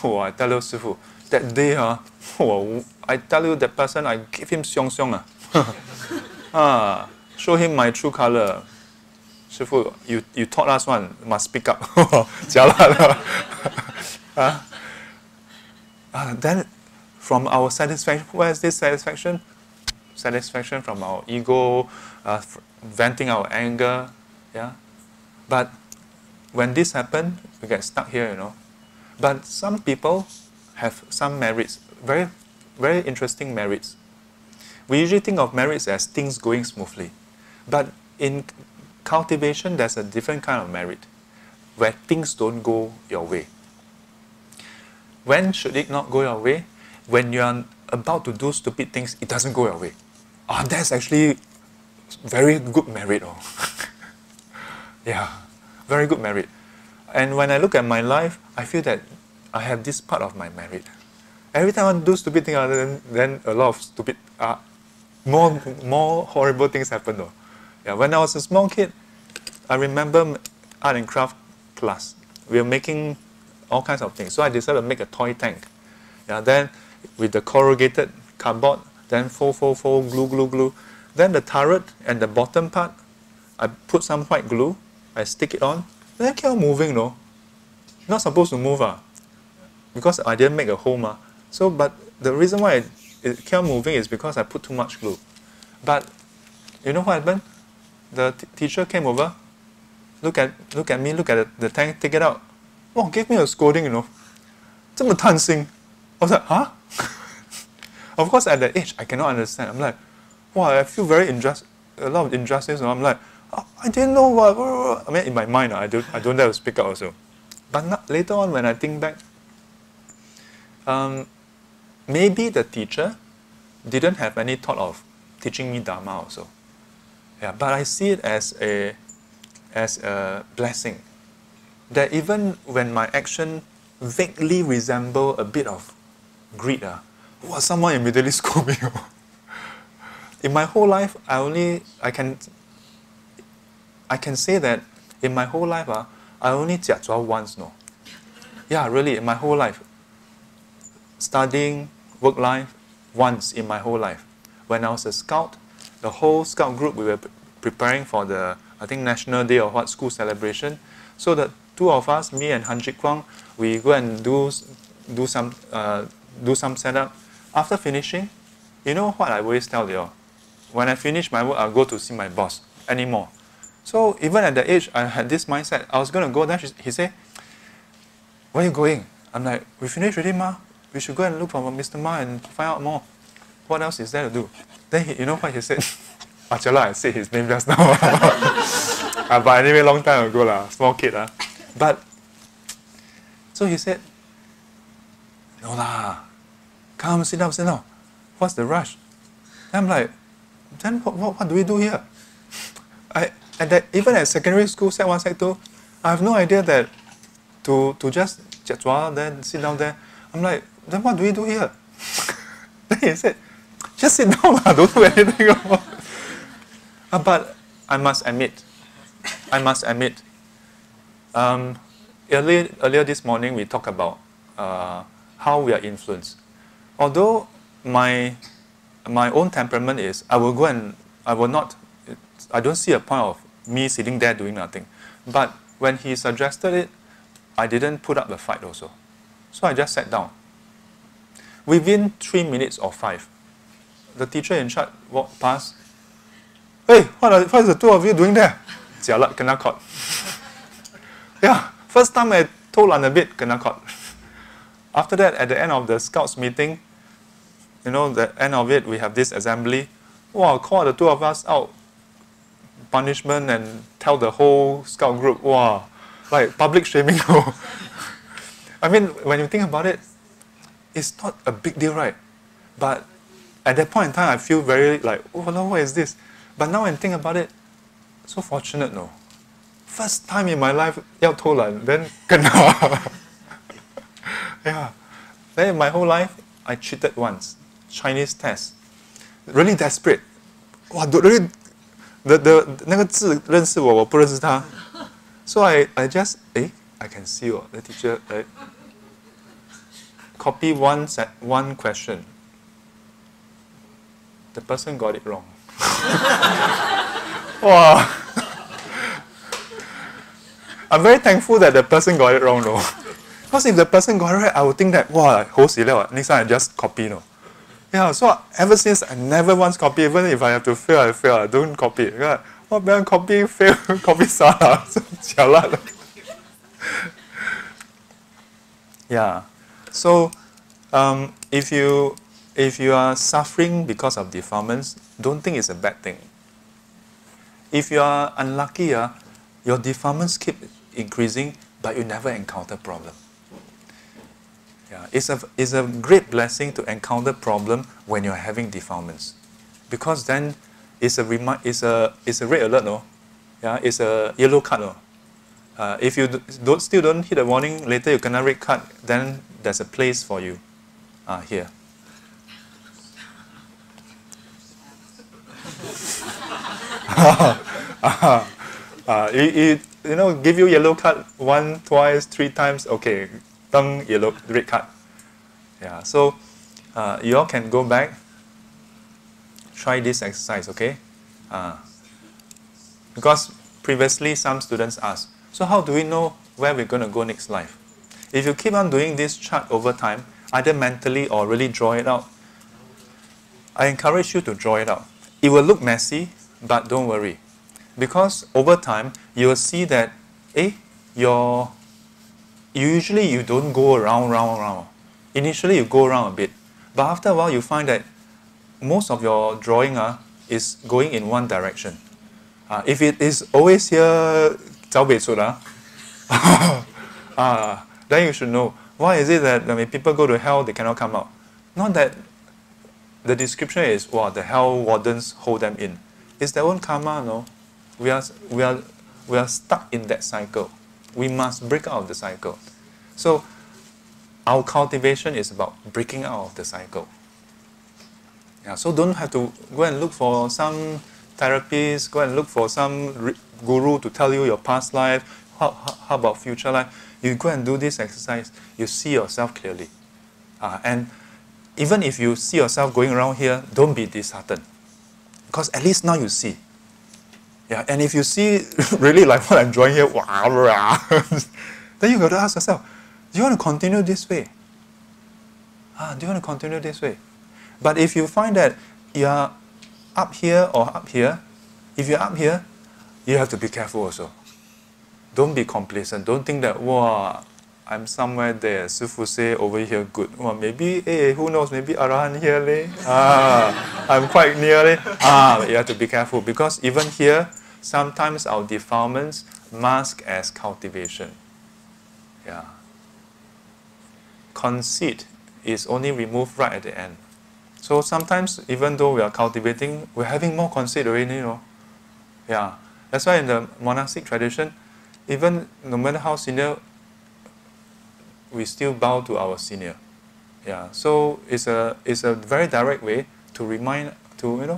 Oh, I tell you, Sifu, that day, I tell you, that person, I give him xiong. Show him my true color. Sifu, you taught us one, must speak up. Then, from our satisfaction, where is this satisfaction? Satisfaction from our ego, venting our anger. Yeah. But when this happens, we get stuck here, But some people have some merits, very, very interesting merits. We usually think of merits as things going smoothly. But in cultivation, there's a different kind of merit, where things don't go your way. When should it not go your way? When you are about to do stupid things, it doesn't go your way. That's actually very good merit. Yeah, very good merit. And when I look at my life, I feel that I have this part of my merit. Every time I do stupid things, then a lot of stupid, more horrible things happen though. Yeah, when I was a small kid, I remember art and craft class. We were making all kinds of things. So I decided to make a toy tank. Yeah, then with the corrugated cardboard, then fold, glue. Then the turret and the bottom part, I put some white glue, I stick it on, then it kept on moving, no? Not supposed to move, because I didn't make a hole. So, but the reason why it kept on moving is because I put too much glue. But you know what happened? The teacher came over, look at me, look at the tank, take it out. Oh, gave me a scolding, 这么贪心. I was like, huh? Of course, at that age, I cannot understand. I'm like, wow, I feel very a lot of injustice. I'm like, I didn't know what. I mean, in my mind, I don't dare to speak out also. But later on, when I think back, maybe the teacher didn't have any thought of teaching me Dharma also. Yeah, but I see it as a blessing. That even when my action vaguely resemble a bit of greed, someone immediately scold me. In my whole life, I can say that in my whole life, I only 假装 once, no. Yeah, really, in my whole life. Studying, work life, once in my whole life. When I was a scout, the whole scout group, we were preparing for the, I think, National Day or what, school celebration. So the two of us, me and Han Jik Kwang, we go and do some setup. After finishing, you know what I always tell you all? when I finish my work, I'll go to see my boss anymore. So even at the age, I had this mindset. I was going to go there. He said, where are you going? I'm like, we finished already, Ma. We should go and look for Mr. Ma and find out more. What else is there to do? Then you know what he said? Achala, I said his name just now. But anyway, long time ago, small kid. But, so he said, no lah, come, sit down. What's the rush? Then I'm like, then what do we do here? Even at secondary school, Sec 1, Sec 2, I have no idea that to just then sit down there. I'm like, then what do we do here? Then he said, just sit down, don't do anything. But I must admit, earlier this morning we talked about how we are influenced. Although my own temperament is, I don't see a point of me sitting there doing nothing. But when he suggested it, I didn't put up the fight also. So I just sat down. Within 3 minutes or 5, the teacher in charge walked past. Hey, what is the two of you doing there? Jialat, kena caught. Yeah, first time I told on a bit, kena caught. After that, at the end of the scouts meeting, the end of it, we have this assembly. Wow, call the two of us out, punishment, and tell the whole scout group, wow, like public shaming. I mean, when you think about it, it's not a big deal, right? But at that point in time, I feel very like, oh no, what is this? But now when I think about it, so fortunate, no? First time in my life, 要偷懒, then kena. Yeah. Then in my whole life, I cheated once. Chinese test. Really desperate. Wow, really, 那个字认识我不认识他. So I just, I can see the teacher copy one question. The person got it wrong. Wow. I'm very thankful that the person got it wrong, though. Because if the person got it right, I would think that, wow, next time I just copy, no. Yeah, so ever since, I never once copy. Even if I have to fail, I fail. I don't copy. What man copy, fail, copy Sarah. Yeah. So, if you are suffering because of defilements, don't think it's a bad thing. If you are unlucky, your defilements keep increasing, but you never encounter problem. Yeah, it's a great blessing to encounter problem when you're having defilements, because then it's a red alert, no? Yeah, it's a yellow card, no? If you still don't hit a warning, later you kena red card, then there's a place for you here. Give you yellow card 1, 2, 3 times, okay, red card. Yeah, so you all can go back, try this exercise, okay? Because previously some students asked, so how do we know where we're going to go next life? If you keep on doing this chart over time, either mentally or really draw it out, I encourage you to draw it out. It will look messy, but don't worry. Because over time, you will see that, usually you don't go round. Initially, you go around a bit. But after a while, you find that most of your drawing is going in one direction. If it is always here, then you should know. Why is it that when people go to hell, they cannot come out? Not that the description is, wow, the hell wardens hold them in. It's their own karma, no? We are stuck in that cycle. We must break out of the cycle. So our cultivation is about breaking out of the cycle. Yeah, so don't have to go and look for some therapists, go and look for some guru to tell you your past life, how about future life. You go and do this exercise, you see yourself clearly. And even if you see yourself going around here, don't be disheartened. Because at least now you see. Yeah, and if you see really like what I'm drawing here, then you got to ask yourself, do you want to continue this way? Do you want to continue this way? But if you find that you are up here or up here, if you're up here, you have to be careful also. Don't be complacent. Don't think that, wow, I'm somewhere there. Sifu say over here good. Well, maybe, who knows, maybe Arahan here, leh. I'm quite near, leh. You have to be careful because even here, sometimes our defilements mask as cultivation. Yeah. Conceit is only removed right at the end. So sometimes, even though we are cultivating, we're having more conceit already, you know. Yeah. That's why in the monastic tradition, even no matter how senior, we still bow to our senior. Yeah. So it's a very direct way to remind, to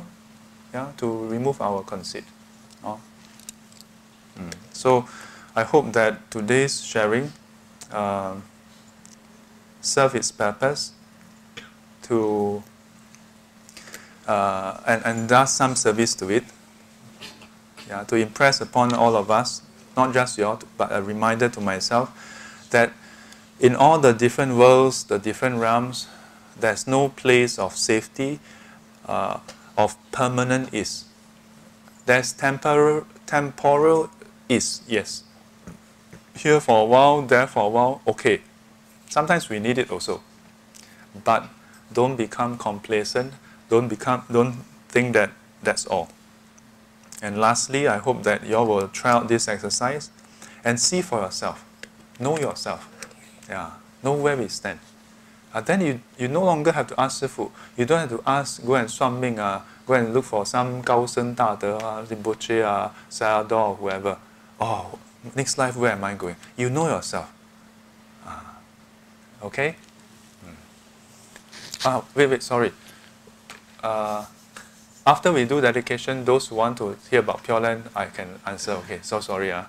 remove our conceit. Oh. So I hope that today's sharing serve its purpose to and does some service to it. Yeah, to impress upon all of us, not just you all, but a reminder to myself that in all the different worlds, the different realms, there's no place of safety, of permanent ease. There's temporal ease, yes. Here for a while, there for a while, okay. Sometimes we need it also. But don't become complacent. Don't think that that's all. And lastly, I hope that you all will try out this exercise and see for yourself. Know yourself. Yeah. Know where we stand. Then you no longer have to ask Sifu. You don't have to ask, go and 算命, go and look for some 高僧大德, Rinpoche, Sayadaw, or whoever. Oh, next life, where am I going? You know yourself. Okay? Wait, sorry. After we do dedication, those who want to hear about Pure Land, I can answer. Okay, so sorry. Yeah.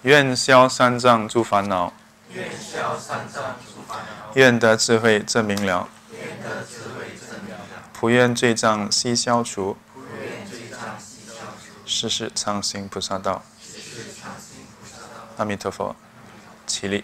愿消三障诸烦恼，愿得智慧证明了，普愿罪障悉消除，世世常行菩萨道。阿弥陀佛，起立。